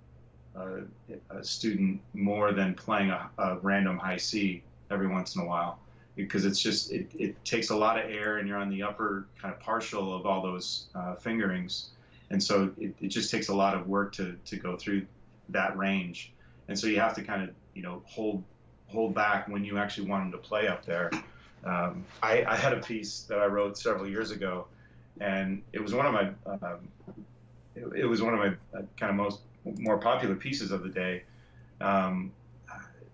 a student more than playing a random high C every once in a while. because it's just it takes a lot of air, and you're on the upper kind of partial of all those fingerings, and so it just takes a lot of work to go through that range, and so you have to kind of hold back when you actually want them to play up there. I had a piece that I wrote several years ago, and it was one of my it was one of my kind of more popular pieces of the day. Um,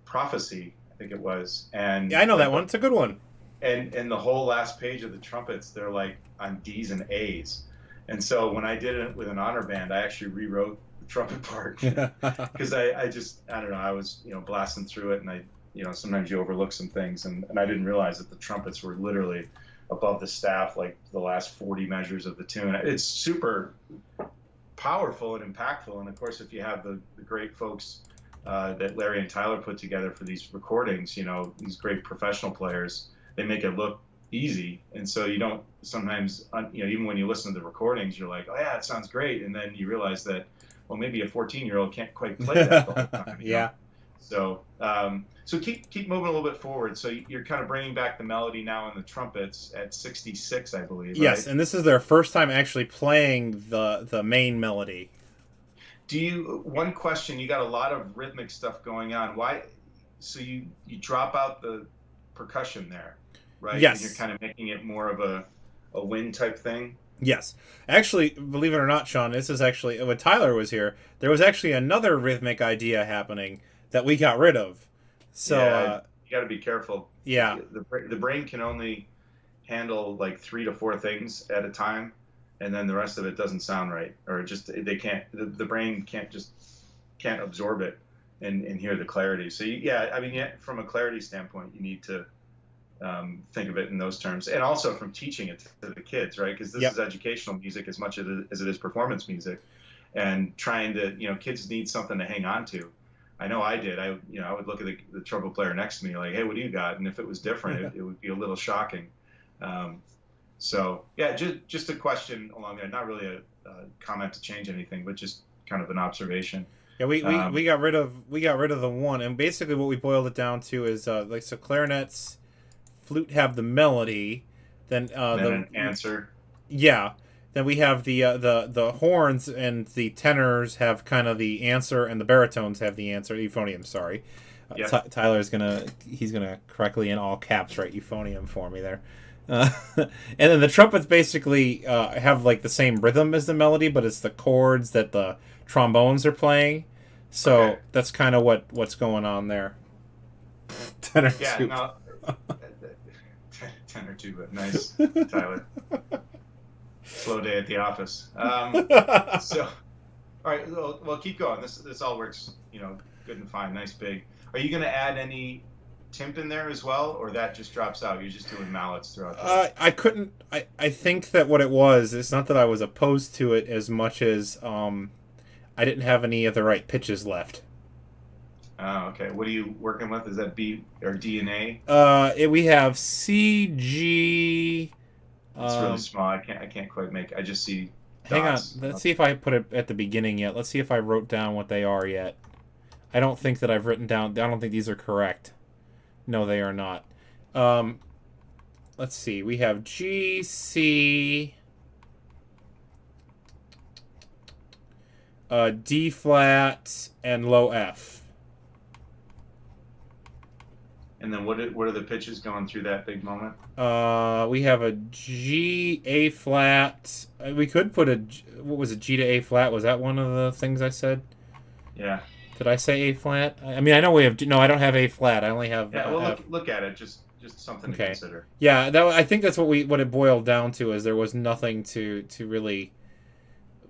Prophecy, I think it was, and Yeah, I know like that one. It's a good one. and the whole last page of the trumpets, they're like on D's and A's, and so when I did it with an honor band, I actually rewrote the trumpet part because I don't know, I was blasting through it, and sometimes you overlook some things, and I didn't realize that the trumpets were literally above the staff, like the last 40 measures of the tune. It's super powerful and impactful, and of course, if you have the great folks that Larry and Tyler put together for these recordings, these great professional players, they make it look easy, and so you don't sometimes, even when you listen to the recordings, you're like, oh yeah, it sounds great, and then you realize that, well, maybe a 14-year-old can't quite play that the whole time. Yeah. So, so keep moving a little bit forward. So you're kind of bringing back the melody now in the trumpets at 66, I believe. Yes, right? and this is their first time actually playing the main melody. One question, you got a lot of rhythmic stuff going on. Why? So you drop out the percussion there, right? Yes. And you're kind of making it more of a wind type thing. Yes. Actually, believe it or not, Sean, this is actually, when Tyler was here, there was actually another rhythmic idea happening that we got rid of. So, yeah, you got to be careful. Yeah. The brain can only handle like 3 to 4 things at a time, and then the rest of it doesn't sound right, or the brain can't absorb it and hear the clarity. So from a clarity standpoint, you need to think of it in those terms, and also from teaching it to the kids, right? Because this is educational music as much as it is performance music, and trying to, kids need something to hang on to. I know I did. I would look at the trumpet player next to me like, hey, what do you got? And if it was different, it would be a little shocking. So yeah, just a question along there, not really a comment to change anything, but just kind of an observation. Yeah, we got rid of the one, and basically what we boiled it down to is so clarinets, flute have the melody, then an answer. Yeah, then we have the horns, and the tenors have kind of the answer, and the baritones have the answer. Euphonium, sorry. Tyler's he's gonna correctly in all caps write euphonium for me there. And then the trumpets basically have like the same rhythm as the melody, but it's the chords that the trombones are playing. So that's kind of what's going on there. Tenor two. No, 10 or 2, but nice, Tyler. Slow day at the office. So, all right, well, keep going. This all works, good and fine, nice big. Are you going to add any timp in there as well, or that just drops out? You're just doing mallets throughout. I think that what it was, it's not that I was opposed to it as much as I didn't have any of the right pitches left. Oh, okay. What are you working with? Is that B or D and A? We have C, G. It's really small. I can't quite make. I just see hang dots. on. Let's see if I put it at the beginning yet. Let's see if I wrote down what they are yet. I don't think that I've written down. I don't think these are correct. No, they are not. Let's see. We have G, C, D flat, and low F. And then what are the pitches going through that big moment? We have a G, A flat. We could put what was it, G to A flat? Was that one of the things I said? Yeah. Did I say A flat? I mean, I know we have. No, I don't have A flat. I only have. Yeah. Well, look at it. Just something to consider. Yeah. I think that's what it boiled down to, is there was nothing to really.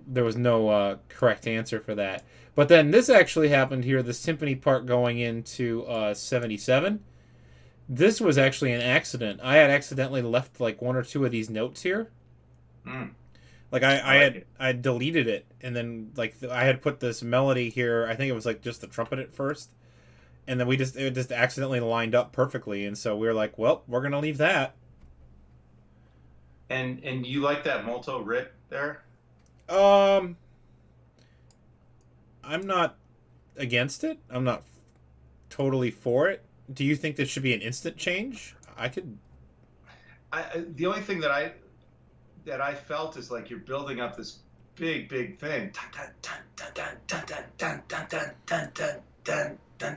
There was no correct answer for that. But then this actually happened here. The symphony part going into 77. This was actually an accident. I had accidentally left like 1 or 2 of these notes here. Like I had deleted it, and then like I had put this melody here. I think it was like just the trumpet at first, and then it just accidentally lined up perfectly, and so we were like, well, we're gonna leave that. And you like that molto rit there? I'm not against it. I'm not totally for it. Do you think this should be an instant change? I could. The only thing that I felt is like you're building up this big thing.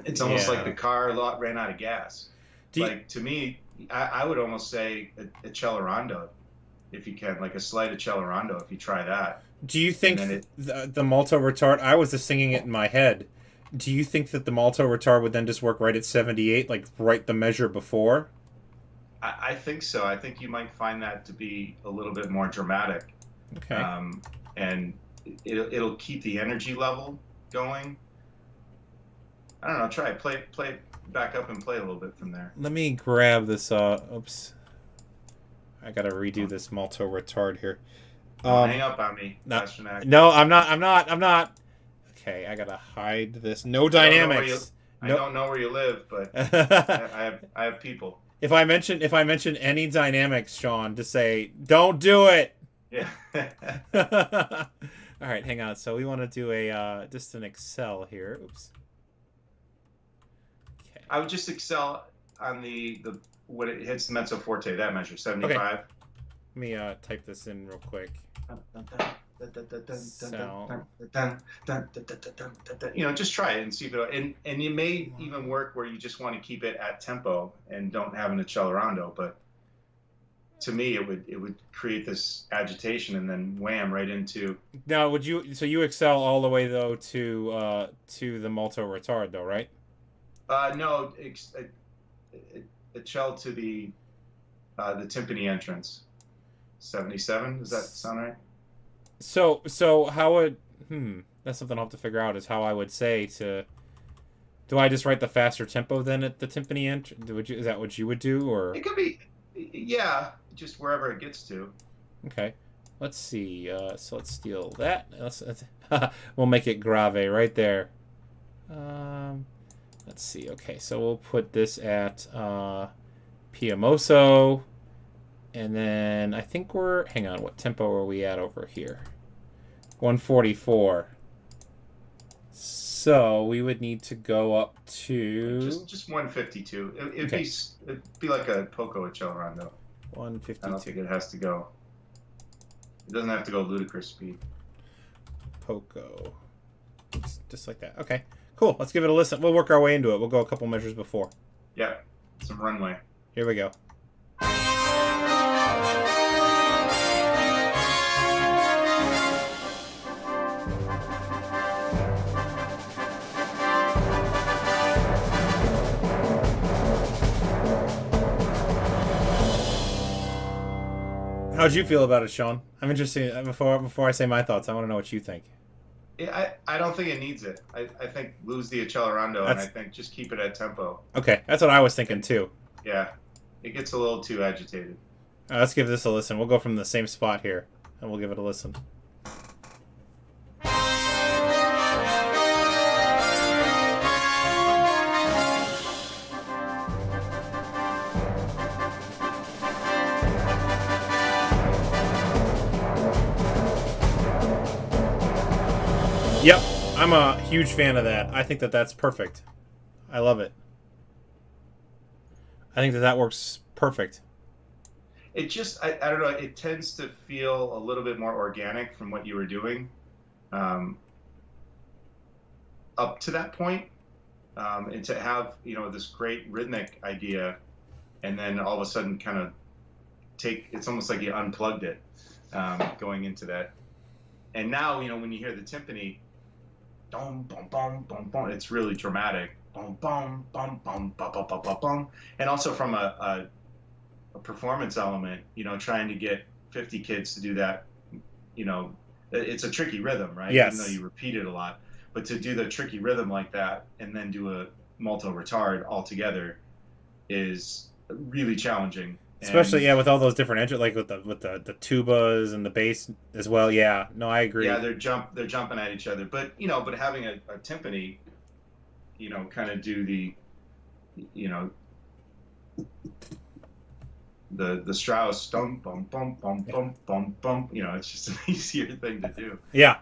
It's almost like Yeah. the car lot ran out of gas. Do you, Like to me, I would almost say a Celerando, if you can, like a slight Celerando, if you try that. do you think And then the Malto retard? I was just singing it in my head. Do you think that the Malto retard would then just work right at 78, like right the measure before? I think so. I think you might find that to be a little bit more dramatic, Okay. and it'll keep the energy level going. I don't know. Try it. Play back up and play a little bit from there. Let me grab this. Oops. I gotta redo this Malto retard here. Don't hang up on me, no, Pasternak. No, I'm not. I'm not. I'm not. Okay, I gotta hide this. No dynamics. I Nope. don't know where you live, but I have people. If I mention any dynamics, Sean, to say don't do it. Yeah. All right, hang on. So we want to do a just an Excel here. Oops. Okay. I would just excel on the when it hits the mezzo forte, that measure 75. Let me type this in real quick. You know, just try it and see if it. And you may even work where you just want to keep it at tempo and don't have an accelerando. But to me, it would create this agitation and then wham right into. Now, would you? So you Excel all the way though to the Malto retard though, right? No, accel to the timpani entrance. 77. Does that sound right? So how would that's something I'll have to figure out is how I would say to. Do I just write the faster tempo then at the timpani end? Is that what you would do or? It could be, yeah, just wherever it gets to. Okay, let's see. So let's steal that. We'll make it grave right there. Let's see. Okay, so we'll put this at Piamoso. And then I think hang on, what tempo are we at over here? 144. So we would need to go up to... Just 152. It'd Okay. it'd be like a Poco Accelerando. 152. I don't think it has to go. It doesn't have to go ludicrous speed. Poco. Oops, just like that. Okay, cool. Let's give it a listen. We'll work our way into it. We'll go a couple measures before. Yeah, some runway. Here we go. How'd you feel about it, Sean? I'm interested. Before I say my thoughts, I want to know what you think. Yeah, I don't think it needs it. I think lose the Accelerando, and I think just keep it at tempo. Okay, that's what I was thinking too. Yeah, it gets a little too agitated. Let's give this a listen. We'll go from the same spot here, and we'll give it a listen. Yep, I'm a huge fan of that. I think that that's perfect. I love it. I think that works perfect. It just, I don't know, it tends to feel a little bit more organic from what you were doing up to that point. And to have, this great rhythmic idea and then all of a sudden kind of it's almost like you unplugged it going into that. And now, when you hear the timpani, dum, bum, bum, bum, bum, it's really dramatic. Bum, bum, bum, bum, bum, bum, bum, bum, bum. And also from a performance element, trying to get 50 kids to do that, it's a tricky rhythm, right? Yes. Even though you repeat it a lot. But to do the tricky rhythm like that and then do a multo retard all together is really challenging. Especially, yeah, with all those different entries, like with the tubas and the bass as well. Yeah, no, I agree. Yeah, they're jumping at each other, but having a timpani, kind of do the, the Strauss bum bum bum bum bum bum bum. It's just an easier thing to do. Yeah.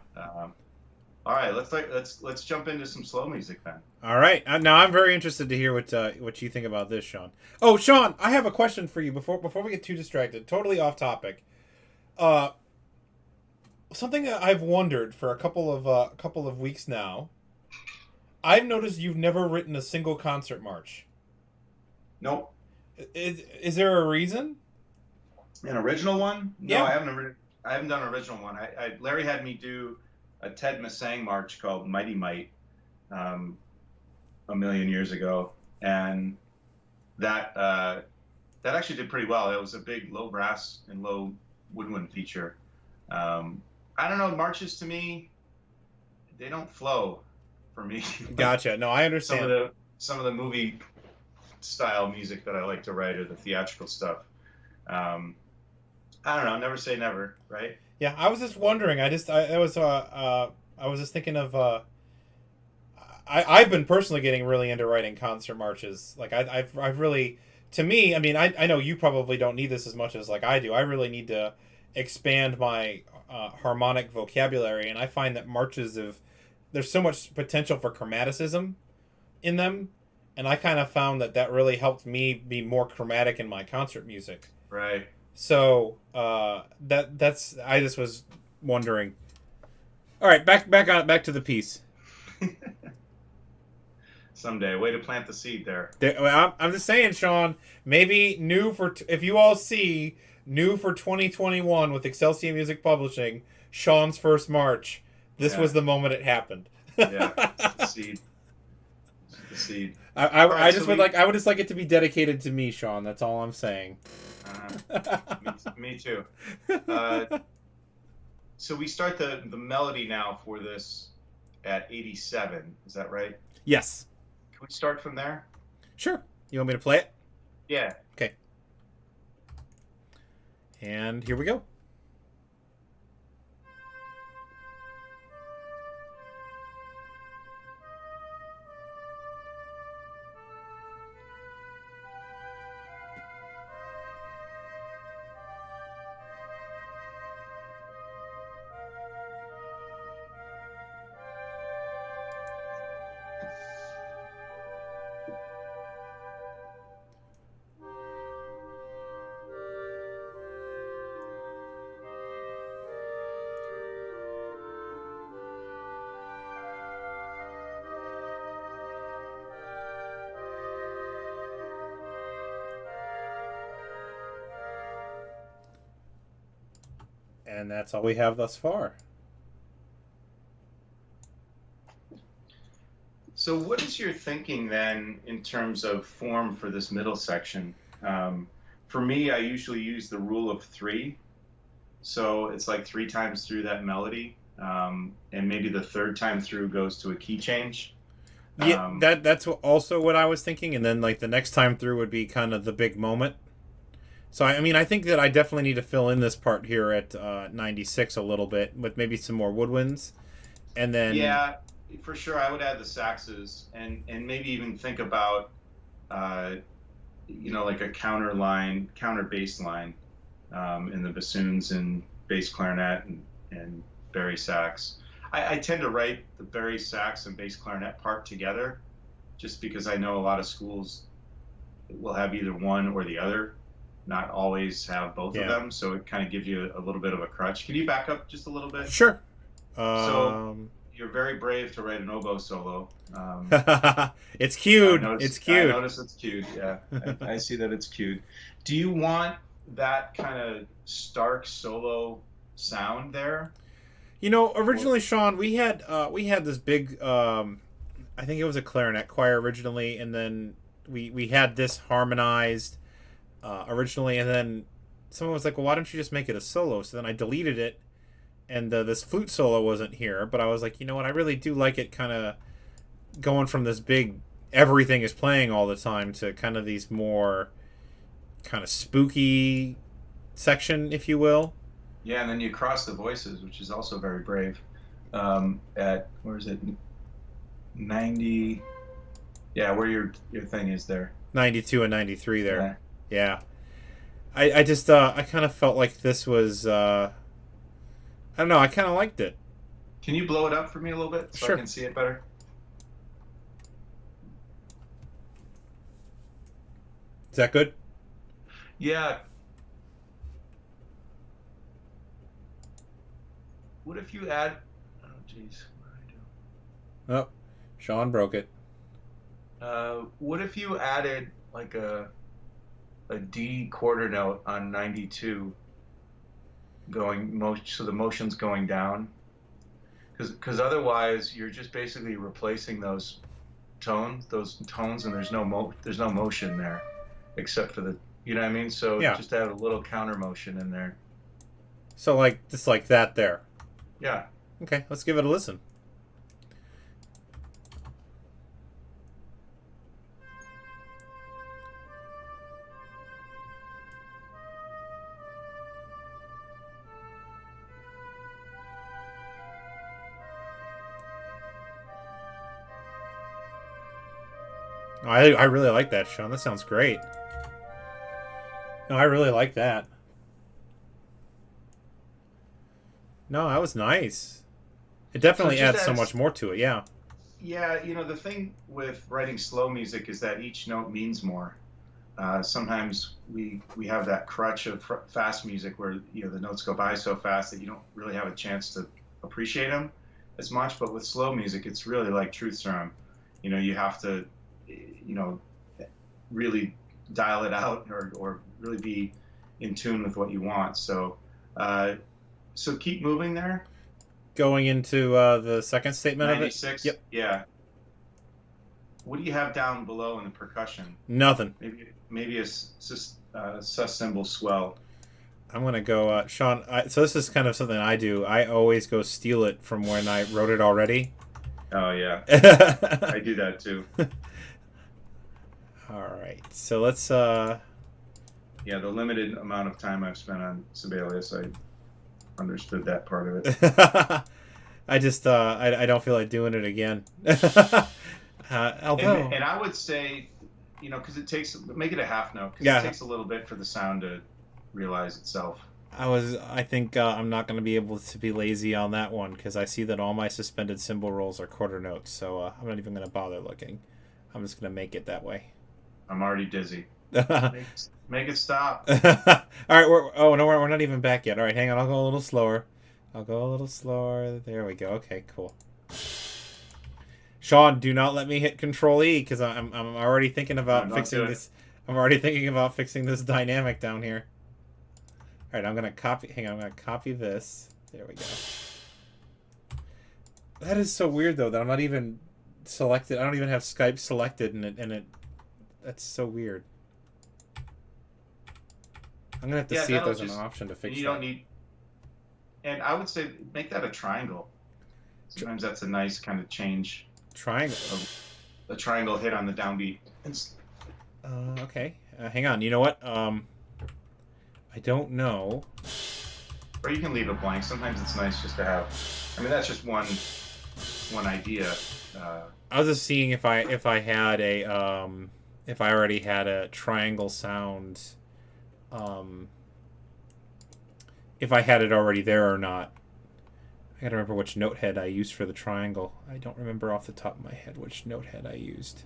All right, let's jump into some slow music then. All right. Now I'm very interested to hear what you think about this, Sean. Oh, Sean, I have a question for you before we get too distracted. Totally off topic. Uh, Something that I've wondered for a couple of weeks now. I've noticed you've never written a single concert march. Nope. Is there a reason? An original one? No, Yeah. I haven't done an original one. Larry had me do a Ted Masang march called Mighty Might a million years ago, and that actually did pretty well. It was a big low brass and low woodwind feature. I don't know, marches to me, they don't flow for me. Gotcha. No, I understand. Some of the movie style music that I like to write, or the theatrical stuff. I don't know. Never say never, right? Yeah, I was just wondering. I was just thinking of. I've been personally getting really into writing concert marches. Like I've really, to me, I mean, I know you probably don't need this as much as like I do. I really need to expand my harmonic vocabulary, and I find that marches there's so much potential for chromaticism in them, and I kind of found that really helped me be more chromatic in my concert music. Right. So that's I just was wondering. All right, back to the piece. Someday, way to plant the seed there. I'm just saying, Sean. Maybe if you all see new for 2021 with Excelsior Music Publishing, Sean's first march. This was the moment it happened. Yeah, it's the seed. It's the seed. I would just like it to be dedicated to me, Sean. That's all I'm saying. Me too. So we start the melody now for this at 87. Is that right? Yes. Can we start from there? Sure. You want me to play it? Yeah. Okay. And here we go. And that's all we have thus far. So what is your thinking then in terms of form for this middle section? For me, I usually use the rule of 3. So it's like 3 times through that melody, and maybe the third time through goes to a key change. Yeah, that's also what I was thinking. And then like the next time through would be kind of the big moment. So, I mean, I think that I definitely need to fill in this part here at 96 a little bit with maybe some more woodwinds. And then... Yeah, for sure. I would add the saxes and maybe even think about, like a counter bass line in the bassoons and bass clarinet and bari sax. I tend to write the bari sax and bass clarinet part together just because I know a lot of schools will have either one or the other. Not always have both of them, so it kind of gives you a little bit of a crutch. Can you back up just a little bit? Sure. So you're very brave to write an oboe solo. It's cued. It's cued. I notice it's cued. Yeah, I see that it's cued. Do you want that kind of stark solo sound there? You know, originally, Sean, we had this big. I think it was a clarinet choir originally, and then we had this harmonized. Originally, and then someone was like, well, why don't you just make it a solo? So then I deleted it, and this flute solo wasn't here, but I was like, you know what, I really do like it kind of going from this big everything is playing all the time to kind of these more kind of spooky section, if you will. Yeah, and then you cross the voices, which is also very brave. At, where is it, 90, yeah, where your thing is there. 92 and 93 there. Yeah. I just, I kind of felt like this was, I don't know, I kind of liked it. Can you blow it up for me a little bit so Sure. I can see it better? Is that good? Yeah. What if you add? Oh, jeez. What did I do? Oh, Sean broke it. What if you added like a D quarter note on 92, so the motion's going down? Because otherwise you're just basically replacing those tones, and there's no motion there, except for the, you know what I mean? So Yeah. just add a little counter motion in there. So like just like that there. Yeah. Okay, let's give it a listen. I really like that, Sean. That sounds great. No, I really like that. No, that was nice. It definitely So it just adds so adds- much more to it, yeah. Yeah, the thing with writing slow music is that each note means more. Sometimes we have that crutch of fast music where the notes go by so fast that you don't really have a chance to appreciate them as much. But with slow music, it's really like truth serum. You have to really dial it out or really be in tune with what you want. So keep moving there. Going into the second statement of it. 96. Yep. Yeah. What do you have down below in the percussion? Nothing. Maybe a sus cymbal swell. I'm gonna go, Sean. So this is kind of something I do. I always go steal it from when I wrote it already. Oh yeah, I All do that too. right. So let's. Yeah, the limited amount of time I've spent on Sibelius, I understood that part of it. I just I don't feel like doing it again. Although And I would say, because make it a half note. 'Cause Yeah. It takes a little bit for the sound to realize itself. I think I'm not going to be able to be lazy on that one because I see that all my suspended cymbal rolls are quarter notes, so I'm not even going to bother looking. I'm just going to make it that way. I'm already dizzy. All Make it stop. right, we're not even back yet. All right, hang on, I'll go a little slower. There we go. Okay, cool. Sean, do not let me hit Control E because I'm already thinking about No, don't fixing do it. this. I'm already thinking about fixing this dynamic down here. All right, I'm gonna copy. Hang on, I'm gonna copy this. There we go. That is so weird though that I'm not even selected. I don't even have Skype selected, and it. That's so weird. I'm gonna have to Yeah, see if that'll there's just- an option to fix You that. don't need. And I would say make that a triangle. Sometimes that's a nice kind of change. Triangle. A triangle hit on the downbeat. Okay. Hang on. You know what? I don't know. Or you can leave it blank. Sometimes it's nice just to have. I mean, that's just one idea. I was just seeing if I had a if I already had a triangle sound, if I had it already there or not. I gotta remember which note head I used for the triangle. I don't remember off the top of my head which note head I used.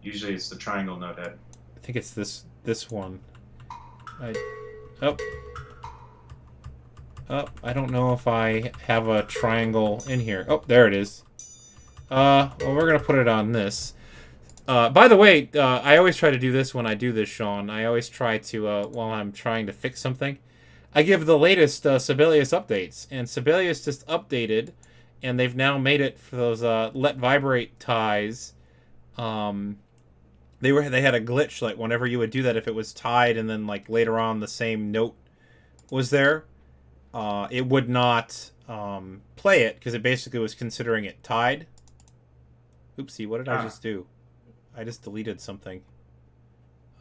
Usually it's the triangle note head. I think it's this one. I don't know if I have a triangle in here. Oh, there it is. Well, we're gonna put it on this. By the way, I always try to do this when I do this, Sean. I always try to, while I'm trying to fix something, I give the latest Sibelius updates. And Sibelius just updated, and they've now made it for those let vibrate ties. They had a glitch, like whenever you would do that, if it was tied and then like later on the same note was there, it would not play it because it basically was considering it tied. Oopsie, what did I just do? I just deleted something.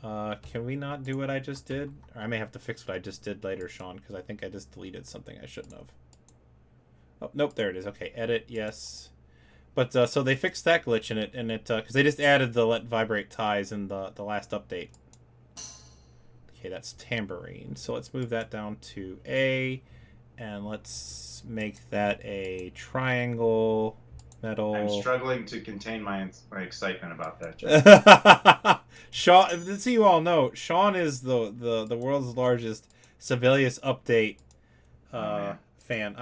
Can we not do what I just did? Or I may have to fix what I just did later, Sean, because I think I just deleted something I shouldn't have. Oh, nope, there it is. Okay, edit, yes. But, so they fixed that glitch in it, and because they just added the let vibrate ties in the last update. Okay, that's tambourine. So let's move that down to A, And let's make that a triangle metal. I'm struggling to contain my excitement about that, John. Sean, so you all know, Sean is the world's largest Sibelius update fan.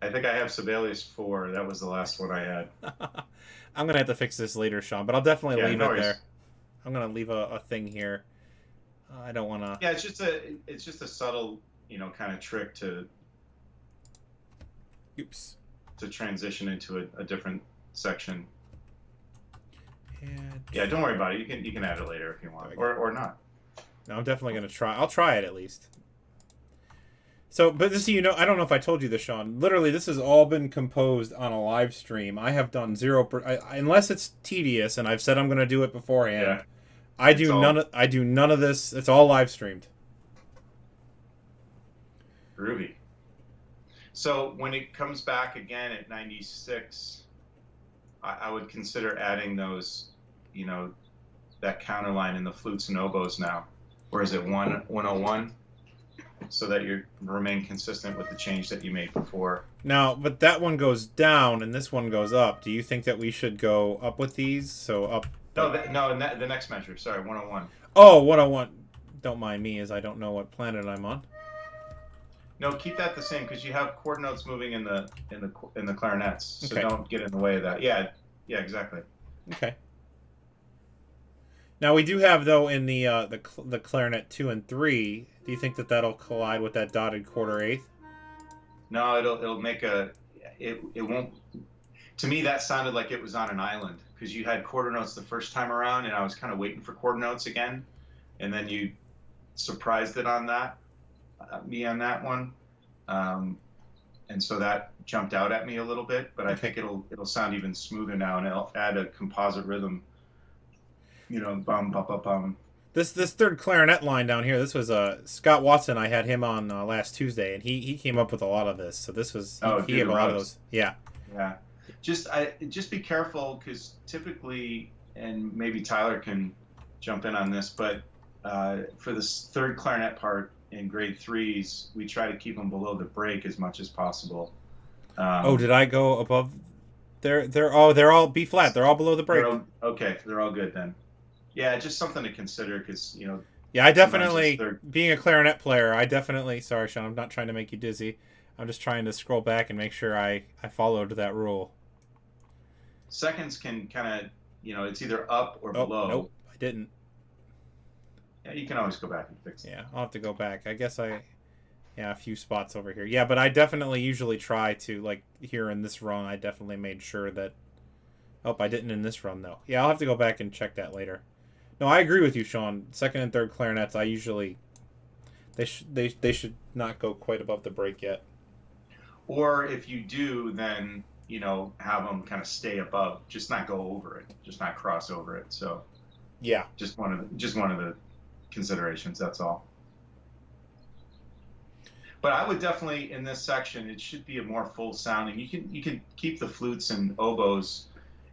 I think I have Sibelius 4. That was the last one I had. I'm gonna have to fix this later, Sean, but I'll definitely leave no it there. worries. I'm gonna leave a thing here. I don't want to. Yeah, it's just a subtle, kind of trick to transition into a different section. And yeah, don't worry about it. You can add it later if you want, or not. No, I'm definitely gonna try. I'll try it at least. So, but just so you know, I don't know if I told you this, Sean. Literally, this has all been composed on a live stream. I have done unless it's tedious, and I've said I'm going to do it beforehand. Yeah. I do none of this. It's all live streamed. Groovy. So when it comes back again at 96, I would consider adding those, that counter line in the flutes and oboes now. Or is it 101? So that you remain consistent with the change that you made before. Now, but that one goes down and this one goes up. Do you think that we should go up with these? So up. No, the next measure. Sorry, 101. Oh, 101. Don't mind me, as I don't know what planet I'm on. No, keep that the same because you have chord notes moving in the clarinets, so Okay. don't get in the way of that. Yeah, exactly. Okay. Now we do have though in the clarinet 2 and 3. Do you think that that'll collide with that dotted quarter eighth? No, it'll make it won't. To me, that sounded like it was on an island because you had quarter notes the first time around, and I was kind of waiting for quarter notes again, and then you surprised it on that me on that one, and so that jumped out at me a little bit. But I think it'll sound even smoother now, and it'll add a composite rhythm. Bum bum bum bum. This third clarinet line down here, this was Scott Watson. I had him on last Tuesday, and he came up with a lot of this. So this was he had a lot of those. Yeah. Yeah. Just be careful because typically, and maybe Tyler can jump in on this, but for this third clarinet part in grade 3s, we try to keep them below the break as much as possible. Did I go above? They're all B flat. They're all below the break. They're all good then. Yeah, just something to consider because Yeah, I definitely, being a clarinet player, sorry, Sean, I'm not trying to make you dizzy. I'm just trying to scroll back and make sure I followed that rule. Seconds can kind of, it's either up or below. Nope, I didn't. Yeah, you can always go back and fix it. Yeah, I'll have to go back. I guess a few spots over here. Yeah, but I definitely usually try to, like, here in this run, I definitely made sure that... Oh, I didn't in this run, though. Yeah, I'll have to go back and check that later. No, I agree with you, Sean. Second and third clarinets, I usually... They should not go quite above the break yet. Or if you do, then, have them kind of stay above. Just not go over it. Just not cross over it. So... Yeah. Just one of the considerations, that's all. But I would definitely, in this section, it should be a more full sounding. You can keep the flutes and oboes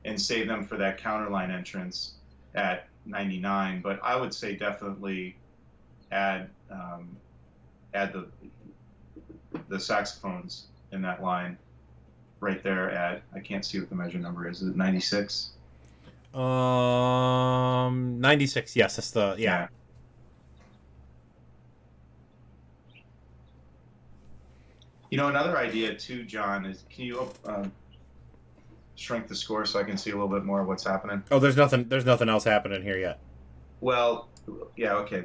and save them for that counterline entrance at 99. But I would say definitely add the saxophones in that line right there at, I can't see what the measure number is. Is it 96? 96. Yes, that's the yeah. Another idea too, John, is can you shrink the score so I can see a little bit more of what's happening? Oh, there's nothing else happening here yet. Well, yeah, okay.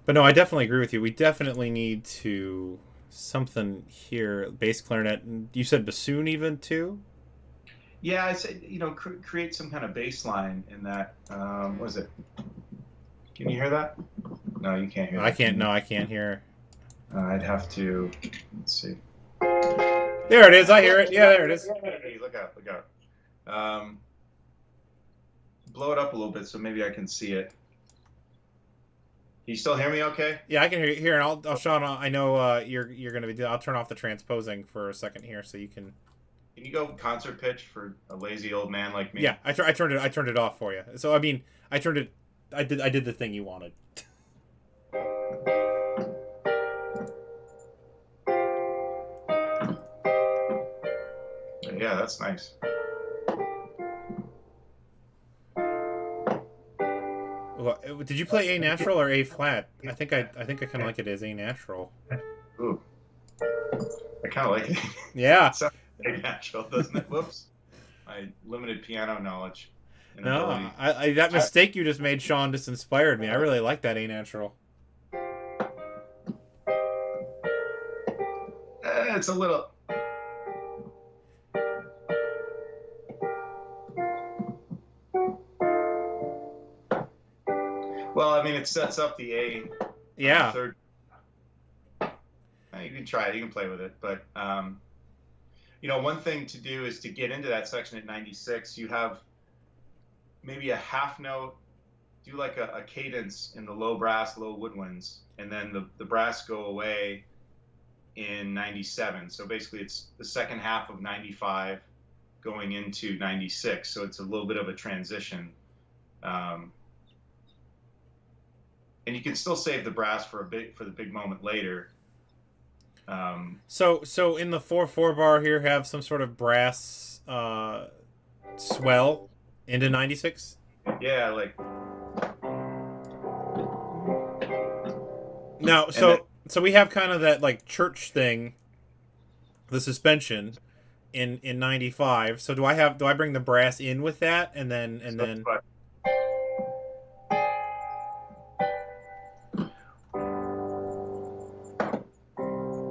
But no, I definitely agree with you. We definitely need to something here. Bass clarinet. You said bassoon even too? Yeah, I said create some kind of bass line in that. What is it? Can you hear that? No, you can't hear. I can't. No, I can't hear. I'd have to. Let's see. There it is. I hear it. Yeah, there it is. Hey, look out! Look out! Blow it up a little bit so maybe I can see it. Can you still hear me? Okay. Yeah, I can hear you. Here, and I'll Sean. I know you're going to be. I'll turn off the transposing for a second here, so you can. Can you go concert pitch for a lazy old man like me? Yeah, I turned it off for you. So I mean, I turned it I did the thing you wanted. Yeah, that's nice. Well, did you play A natural or A flat? I think I kind of like it as A natural. Ooh, I kind of like it. Yeah. It sounds very natural, doesn't it? Whoops. My limited piano knowledge and No, ability. I that mistake you just made, Sean, just inspired me. I really like that A natural. It's a little. Well, I mean, it sets up the A. Yeah. Third. You can try it. You can play with it, but one thing to do is to get into that section at 96. You have maybe a half note. Do like a cadence in the low brass, low woodwinds, and then the brass go away in 97. So basically, it's the second half of 95 going into 96. So it's a little bit of a transition. And you can still save the brass for the big moment later. So in the 4/4 bar here, have some sort of brass swell into 96. Yeah, like Now, so we have kind of that like church thing, the suspension in 95. So do I bring the brass in with that and then but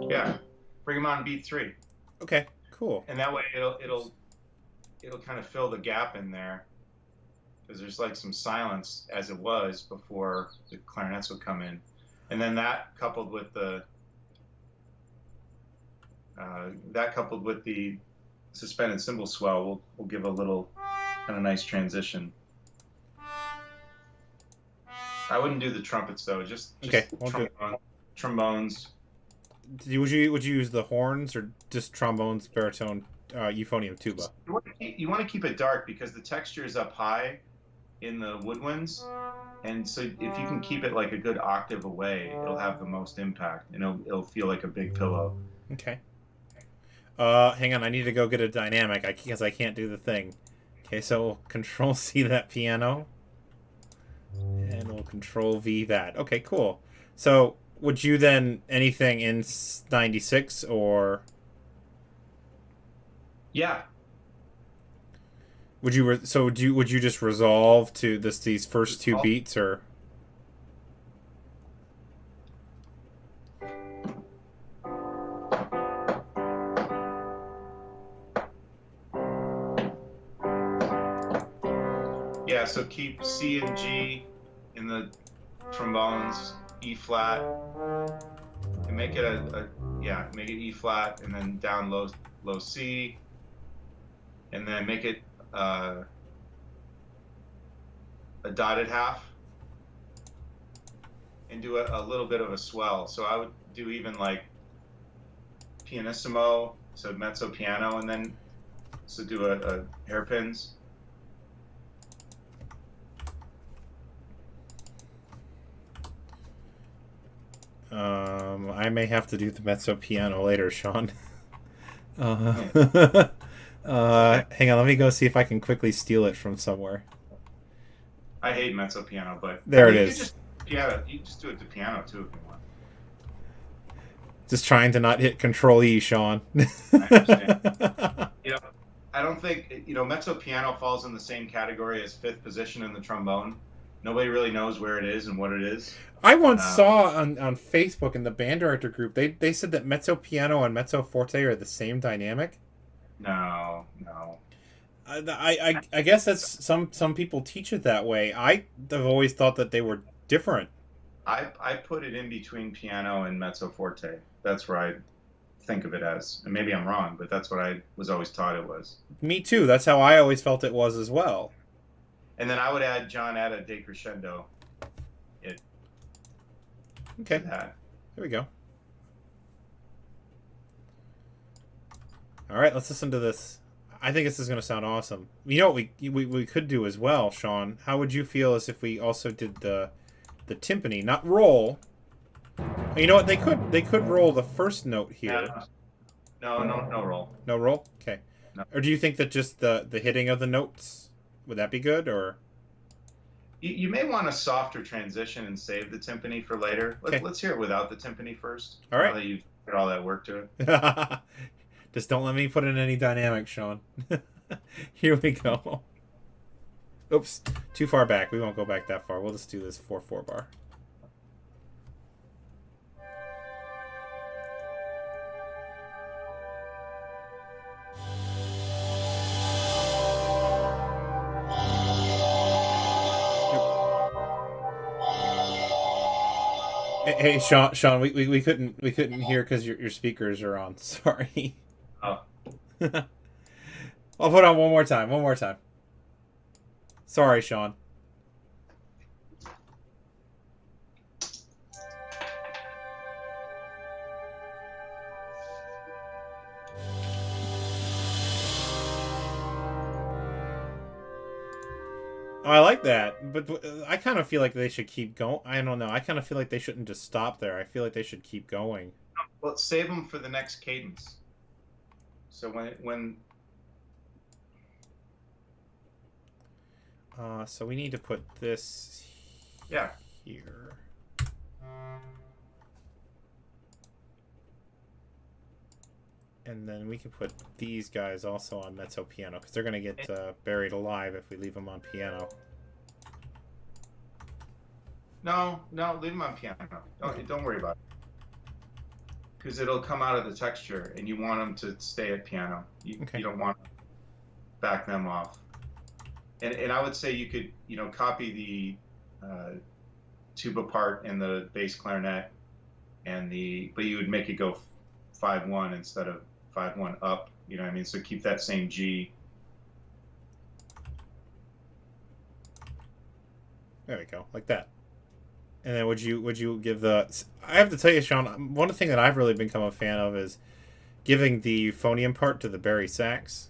yeah, bring them on beat 3, okay, cool. and that way it'll kind of fill the gap in there, because there's like some silence as it was before the clarinets would come in, and then that coupled with the suspended cymbal swell will give a little kind of nice transition. I wouldn't do the trumpets though. Just Okay, won't do it. trombones. Would you use the horns or just trombones, baritone, euphonium, tuba? You want to keep it dark because the texture is up high in the woodwinds, and so if you can keep it like a good octave away, it'll have the most impact, and it'll feel like a big pillow. Okay. Hang on, I need to go get a dynamic because I can't do the thing. Okay, so we'll Control C that piano, and we'll Control V that. Okay, cool. So would you then anything in 96 or? Yeah. Would you would you just resolve to these first two beats or? Yeah, so keep C and G in the trombones, E flat, and make it make it E flat, and then down low C, and then make it a dotted half, and do a little bit of a swell. So I would do even like pianissimo, so mezzo piano, and then so do a hairpins. I may have to do the mezzo piano later, Sean. Hang on, let me go see if I can quickly steal it from somewhere. I hate mezzo piano, but there it is. You just do it to piano too if you want. Just trying to not hit Control E, Sean. I understand. I don't think mezzo piano falls in the same category as fifth position in the trombone. Nobody really knows where it is and what it is. I once saw on Facebook in the band director group, they said that mezzo piano and mezzo forte are the same dynamic. No. I guess that's some people teach it that way. I've always thought that they were different. I put it in between piano and mezzo forte. That's where I think of it as. And maybe I'm wrong, but that's what I was always taught it was. Me too. That's how I always felt it was as well. And then I would add John Etta decrescendo. Okay. Here we go. All right, let's listen to this. I think this is going to sound awesome. You know what we could do as well, Sean? How would you feel as if we also did the timpani, not roll? You know what? They could roll the first note here. Yeah. No roll. No roll? Okay. No. Or do you think that just the hitting of the notes, would that be good, or? You may want a softer transition and save the timpani for later. Okay. Let's hear it without the timpani first. All right. Now that you've put all that work to it. Just don't let me put in any dynamics, Sean. Here we go. Oops, too far back. We won't go back that far. We'll just do this 4/4 bar. Hey, Sean, we couldn't hear because your speakers are on. Sorry. Oh. I'll put on one more time. Sorry, Sean. Oh, I like that, but I kind of feel like they should keep going. I don't know. I kind of feel like they shouldn't just stop there. I feel like they should keep going. Well, save them for the next cadence. So when so we need to put this yeah. here. And then we can put these guys also on mezzo piano, because they're going to get buried alive if we leave them on piano. No, leave them on piano. Don't worry about it. Because it'll come out of the texture, and you want them to stay at piano. You don't want to back them off. And I would say you could, copy the tuba part and the bass clarinet, but you would make it go 5/1 instead of 5/1 up. You know what I mean? So keep that same G. There we go, like that. And then would you give the? I have to tell you, Sean, one thing that I've really become a fan of is giving the euphonium part to the bari sax.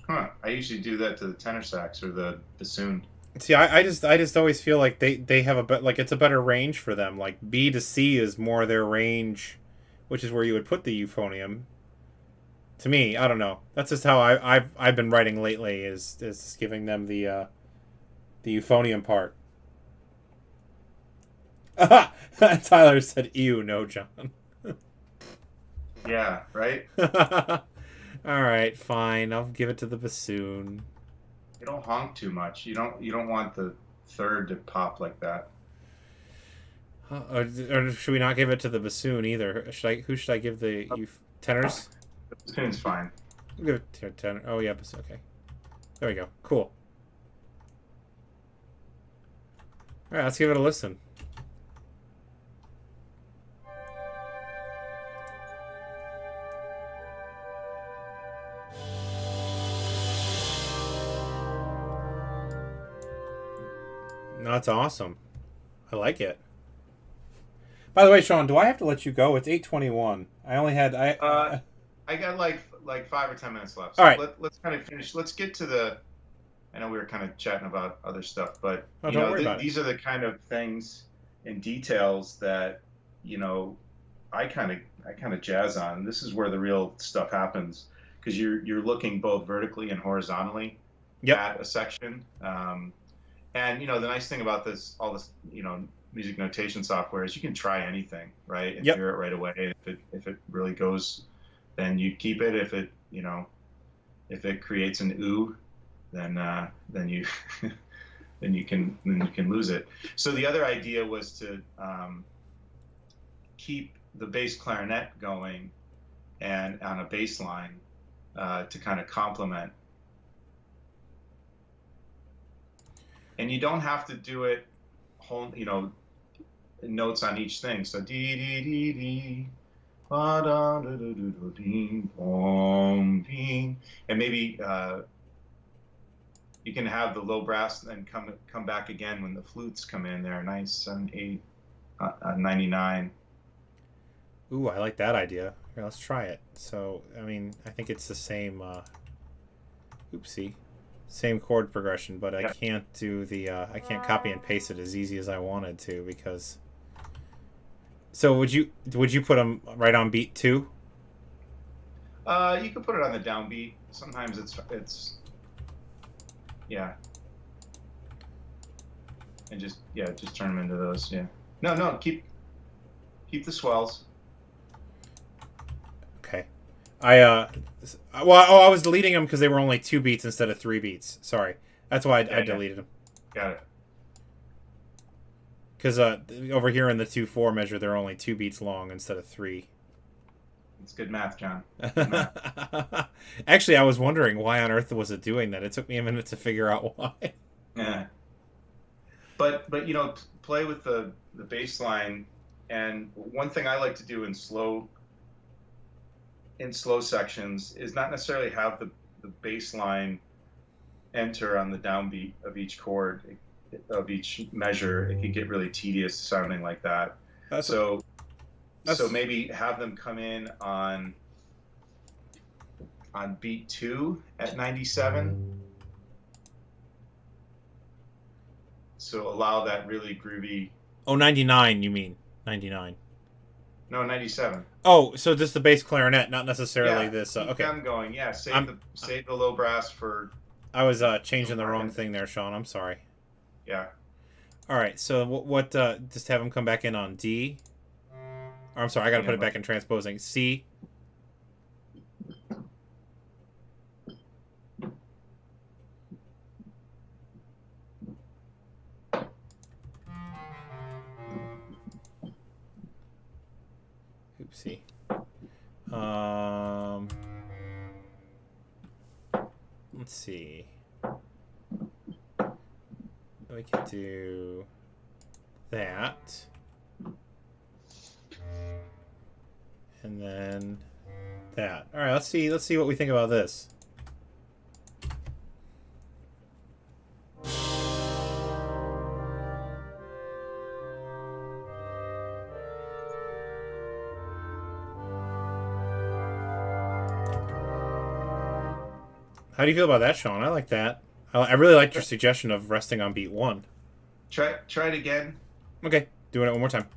Huh? I usually do that to the tenor sax or the bassoon. See, I just always feel like they have it's a better range for them. Like B to C is more their range, which is where you would put the euphonium. To me, I don't know. That's just how I've been writing lately. Is giving them the euphonium part. Tyler said, "Ew, no, John." Yeah, right. All right, fine. I'll give it to the bassoon. You don't honk too much. You don't want the third to pop like that. Or should we not give it to the bassoon either? Who should I give the tenors? The bassoon's fine. We'll give it to tenor. Oh yeah, bassoon. Okay. There we go. Cool. All right, let's give it a listen. No, that's awesome. I like it. By the way, Sean, do I have to let you go? It's 8:21. I only had I got like 5 or 10 minutes left. So all right. Let's kind of finish. Let's get to the. I know we were kind of chatting about other stuff, but Oh, don't worry about it. these are the kind of things and details that I kind of jazz on. This is where the real stuff happens, because you're looking both vertically and horizontally at a section. And the nice thing about all this music notation software is you can try anything, right, and hear it right away. If it really goes, then you keep it. If it creates an ooh, then you then you can lose it. So the other idea was to keep the bass clarinet going and on a bass line to kind of complement. And you don't have to do it whole, notes on each thing. So dee dee dee dee, ba da da da da da dee, boom dee, and maybe you can have the low brass and then come back again when the flutes come in there. Nice 7 8 99. Ooh, I like that idea. Here, let's try it. So, I mean, I think it's the same, oopsie. Same chord progression, but I can't do the, I can't copy and paste it as easy as I wanted to because... So would you put them right on beat 2? You can put it on the downbeat. Sometimes it's yeah. And just turn them into those. Yeah. No, keep the swells. Okay. I was deleting them because they were only 2 beats instead of 3 beats. Sorry, that's why I deleted them. Got it. Because over here in the 2/4 measure, they're only 2 beats long instead of 3. It's good math, John. Good math. Actually, I was wondering why on earth was it doing that. It took me a minute to figure out why. Yeah. But play with the bass line, and one thing I like to do in slow sections is not necessarily have the bass line enter on the downbeat of each chord of each measure. It could get really tedious sounding like that. So maybe have them come in on beat 2 at 97. So allow that really groovy. Oh, 99, you mean 99? No, 97. Oh, so just the bass clarinet, not necessarily this. Keep Okay. them going. Yeah, save the low brass for. I was changing the wrong thing there, Sean. I'm sorry. Yeah. All right. So what? Just have them come back in on D. Or, I'm sorry, I got to put it back in transposing. C. Oopsie. Let's see. We can do that. And then that. All right, let's see what we think about this. How do you feel about that, Sean? I like that. I really liked your suggestion of resting on beat 1. Try it again. Okay, doing it one more time.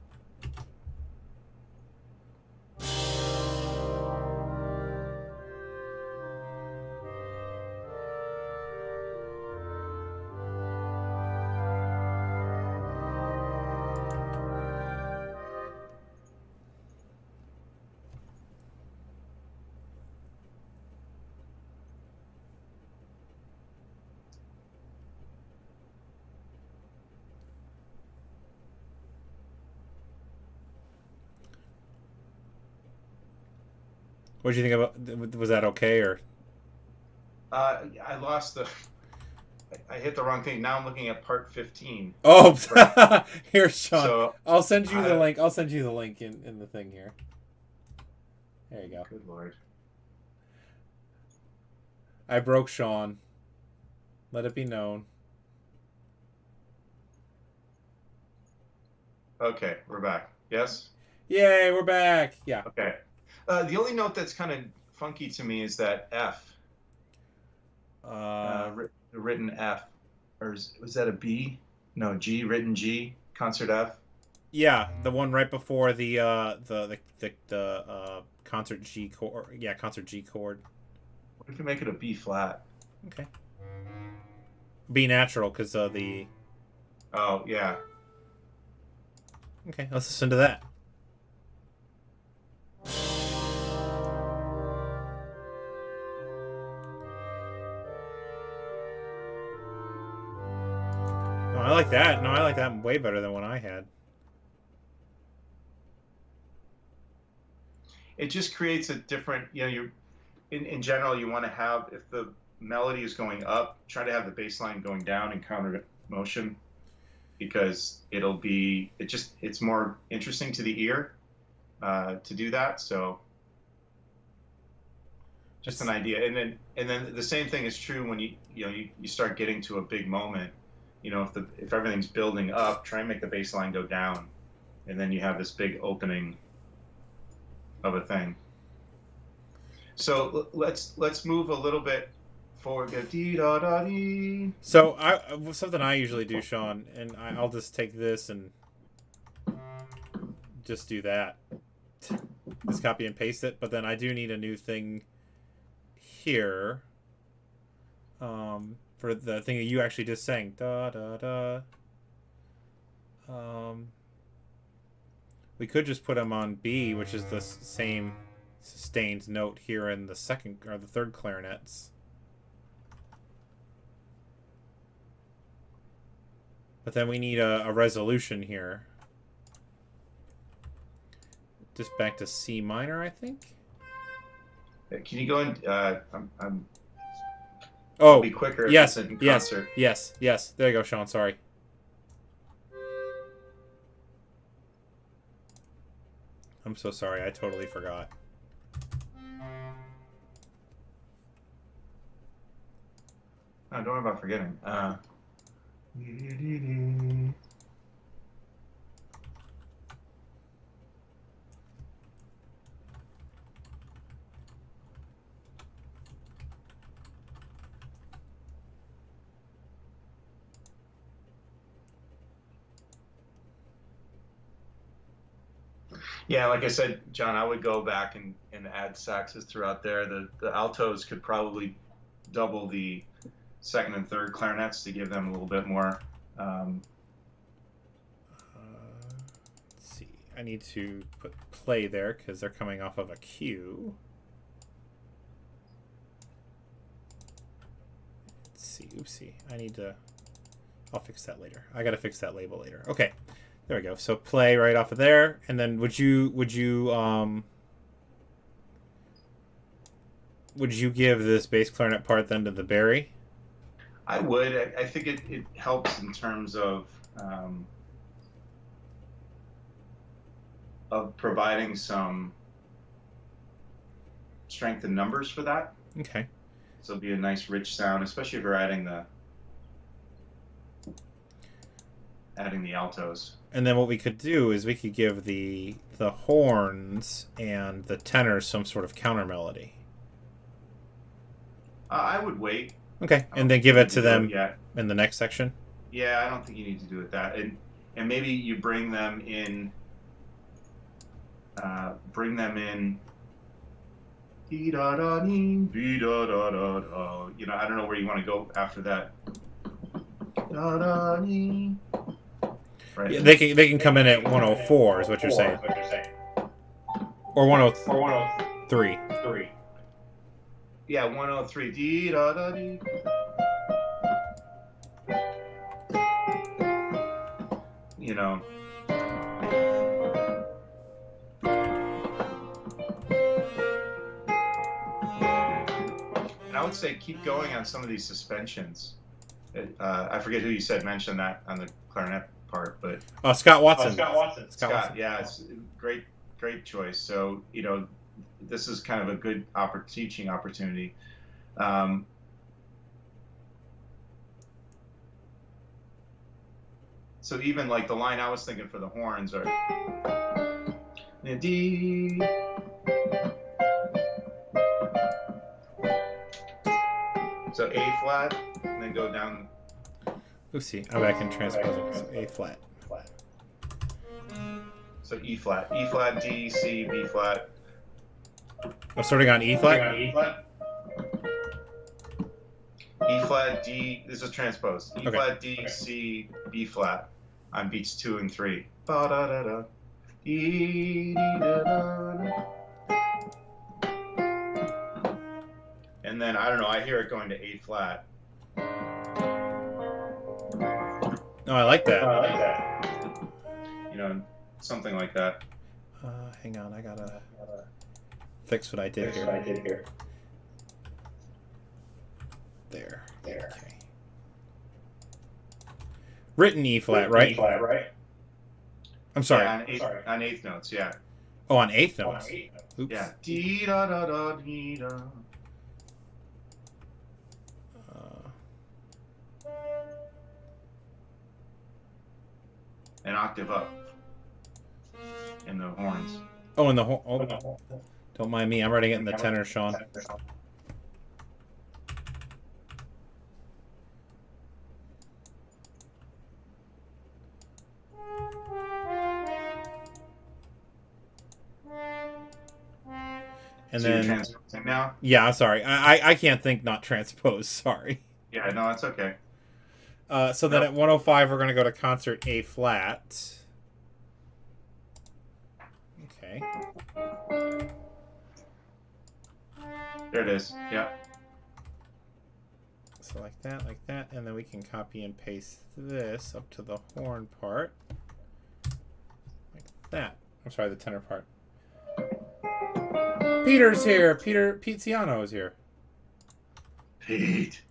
What did you think about? Was that okay or? I lost I hit the wrong thing. Now I'm looking at part 15. Oh, here, Sean. So, I'll send you the link. I'll send you the link in the thing here. There you go. Good Lord. I broke Sean. Let it be known. Okay, we're back. Yes? Yay, we're back. Yeah. Okay. The only note that's kind of funky to me is that F. Written F. Or was that a B? No, G, written G, concert F. Yeah, the one right before the concert G chord. Yeah, concert G chord. What if you make it a B flat? Okay. B natural, because the... Oh, yeah. Okay, let's listen to that. No, I like that. No, I like that way better than what I had. It just creates a different, in general, you want to have, if the melody is going up, try to have the bass line going down in counter motion, because it's more interesting to the ear to do that. So just an idea. And then the same thing is true when you start getting to a big moment. If everything's building up, try and make the bass line go down, and then you have this big opening of a thing. So let's move a little bit forward. Go dee da da dee. So something I usually do, Sean, and I'll just take this and just do that. Just copy and paste it, but then I do need a new thing here. For the thing that you actually just sang. Da da da. We could just put them on B, which is the same sustained note here in the second or the third clarinets. But then we need a resolution here. Just back to C minor, I think. Can you go in? Oh, be quicker. If yes, it's in yes, concert. yes, yes. There you go, Sean. Sorry. I'm so sorry. I totally forgot. No, don't worry about forgetting. Yeah, like I said, John, I would go back and add saxes throughout there. The altos could probably double the second and third clarinets to give them a little bit more. Let's see. I need to put play there because they're coming off of a cue. Let's see. Oopsie. I need to... I'll fix that later. I gotta fix that label later. Okay. There we go. So play right off of there, and then would you give this bass clarinet part then to the Barry? I would. I think it helps in terms of providing some strength in numbers for that. Okay. So it'll be a nice rich sound, especially if you're adding the altos. And then what we could do is we could give the horns and the tenors some sort of counter melody. I would wait. Okay, and then give it to them Yeah. in the next section. Yeah, I don't think you need to do it that, and maybe you bring them in. Dee da da dee, dee da da da da. You know, I don't know where you want to go after that. Da da dee. Right. Yeah, they can come in at 104 is what you're saying. Or 103. Yeah, 103. Dee da da dee. You know. And I would say keep going on some of these suspensions. I forget who you said mentioned that on the clarinet part, but Scott Watson. Scott, yeah, it's a great choice. So, you know, this is kind of a good teaching opportunity. So even like the line I was thinking for the horns are D. So A flat, and then go down. Oopsie, I'm back in transposing. So A flat. So E flat, D, C, B flat. Oh, starting on E flat? E flat, D, this is transposed. E flat, D, C, B flat on beats 2 and 3. Ba da da da. Dee, dee, da, da, da. And then, I don't know, I hear it going to A flat. Oh, I like that. You know, something like that. Hang on, I gotta fix what I did here. There. Okay. Written E flat, right? I'm sorry. Yeah, on eighth notes, yeah. Oh, on eighth notes. Oops. Yeah. Dee da da da dee da. An octave up in the horns. Oh, in the horn. Oh, Don't mind me. I'm writing it in the tenor, Sean. And So you're then, transposing now? yeah, I'm sorry. I can't think not transpose. Sorry. Yeah, no, that's okay. So then at 105, we're going to go to concert A flat. Okay. There it is. Yeah. So like that, and then we can copy and paste this up to the horn part. Like that. I'm sorry, the tenor part. Peter's here. Pete Ciano is here. Pete.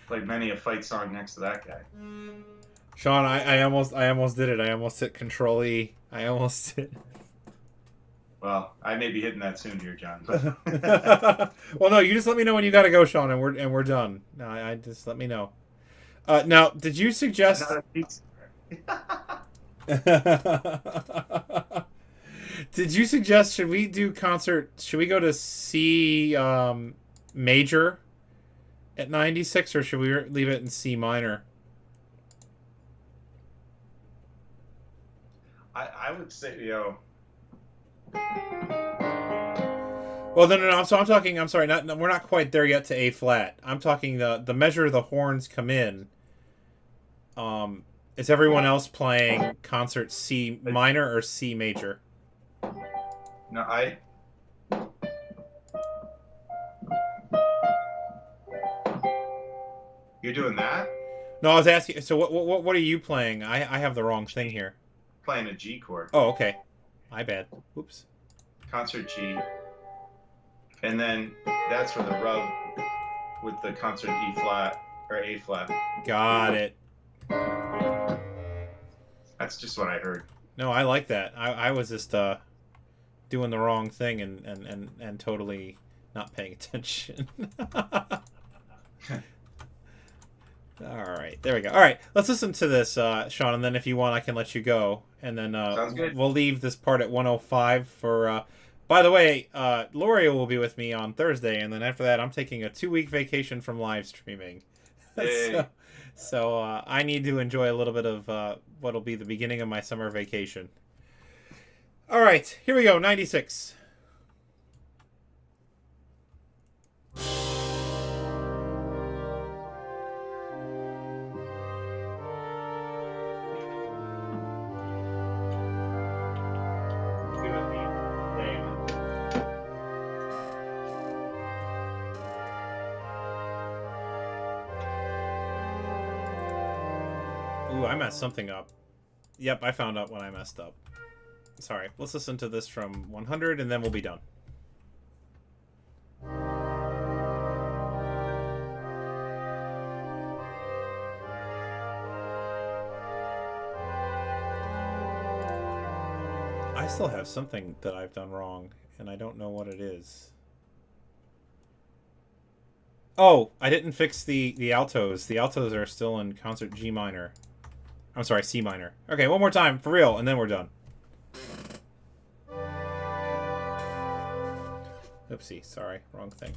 Played many a fight song next to that guy. Sean, I almost did it. I almost hit Control E. I almost did. Well, I may be hitting that soon here, John. Well, no, you just let me know when you got to go, Sean, and we're done. No, I just let me know. Now, did you suggest? Not a pizza. Did you suggest should we do concert? Should we go to C major at 96, or should we leave it in C minor? I would say, you know. Well, no. So I'm talking. I'm sorry. We're not quite there yet to A flat. I'm talking the measure the horns come in. Is everyone else playing concert C minor or C major? No, You're doing that? No, I was asking. So what are you playing? I have the wrong thing here. Playing a G chord. Oh, okay. My bad. Oops. Concert G. And then that's for the rub with the concert E flat or A flat. Got it. That's just what I heard. No, I like that. I was just doing the wrong thing and totally not paying attention. All right, there we go. All right, let's listen to this, Sean, and then if you want, I can let you go, and then Sounds good. we'll leave this part at 105 for. By the way, Loria will be with me on Thursday, and then after that, I'm taking a 2-week vacation from live streaming. Hey. So I need to enjoy a little bit of what'll be the beginning of my summer vacation. All right, here we go. 96. Ooh, I messed something up. Yep, I found out when I messed up. Sorry. Let's listen to this from 100 and then we'll be done. I still have something that I've done wrong, and I don't know what it is. Oh, I didn't fix the altos. The altos are still in concert G minor. I'm sorry, C minor. Okay, one more time, for real, and then we're done. Oopsie, sorry, wrong thing.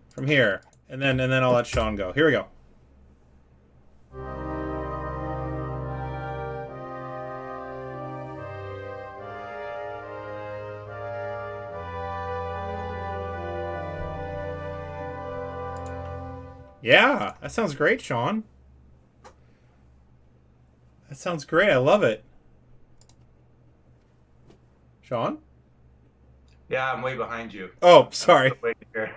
From here, and then I'll let Sean go. Here we go. Yeah, that sounds great, Sean. That sounds great. I love it. Sean? Yeah, I'm way behind you. Oh, sorry. Way here.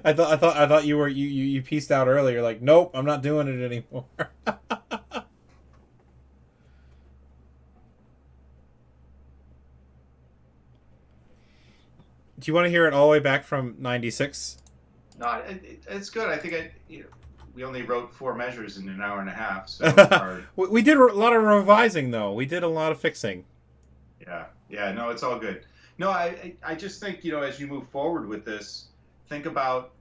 I thought you pieced out earlier. Like, nope, I'm not doing it anymore. Do you want to hear it all the way back from 96? No, it's good. I think we only wrote 4 measures in an hour and a half. So We did a lot of revising, though. We did a lot of fixing. Yeah. No, it's all good. No, I just think, as you move forward with this, think about,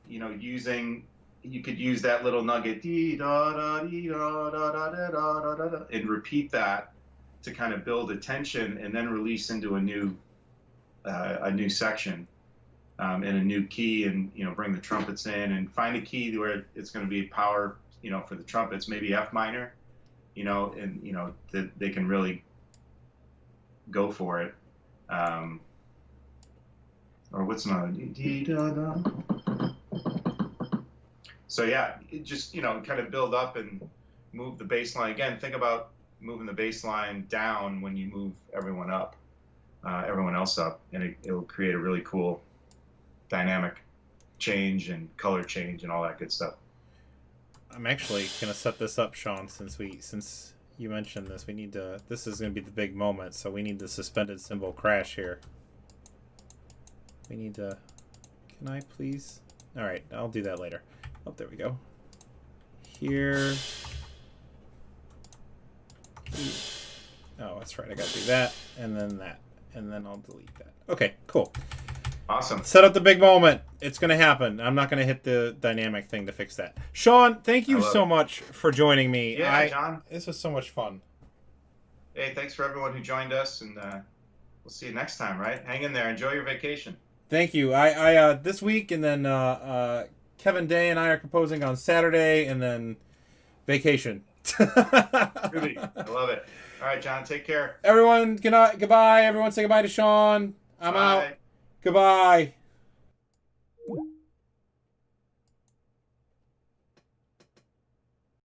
using, you could use that little nugget dee da da dee da da da da da da da, and repeat that to kind of build a tension, and then release into a new section in a new key, and bring the trumpets in and find a key where it's going to be power for the trumpets, maybe F minor, and that they can really go for it. Or what's another? So yeah, it just kind of build up and move the bass line. Again, think about moving the bass line down when you move everyone else up, and it'll create a really cool dynamic change and color change and all that good stuff. I'm actually gonna set this up, Sean, since you mentioned this. We need to. This is gonna be the big moment, so we need the suspended cymbal crash here. We need to. Can I please? All right, I'll do that later. Oh, there we go. Here. Oh, that's right. I gotta do that, and then that, and then I'll delete that. Okay, cool. Awesome. Set up the big moment. It's going to happen. I'm not going to hit the dynamic thing to fix that. Sean, thank you so much for joining me. Yeah, John. This was so much fun. Hey, thanks for everyone who joined us, and we'll see you next time, right? Hang in there. Enjoy your vacation. Thank you. I this week, and then Kevin Day and I are composing on Saturday, and then vacation. Really, I love it. All right, John, take care. Everyone, goodbye. Everyone say goodbye to Sean. I'm Bye. out. Goodbye.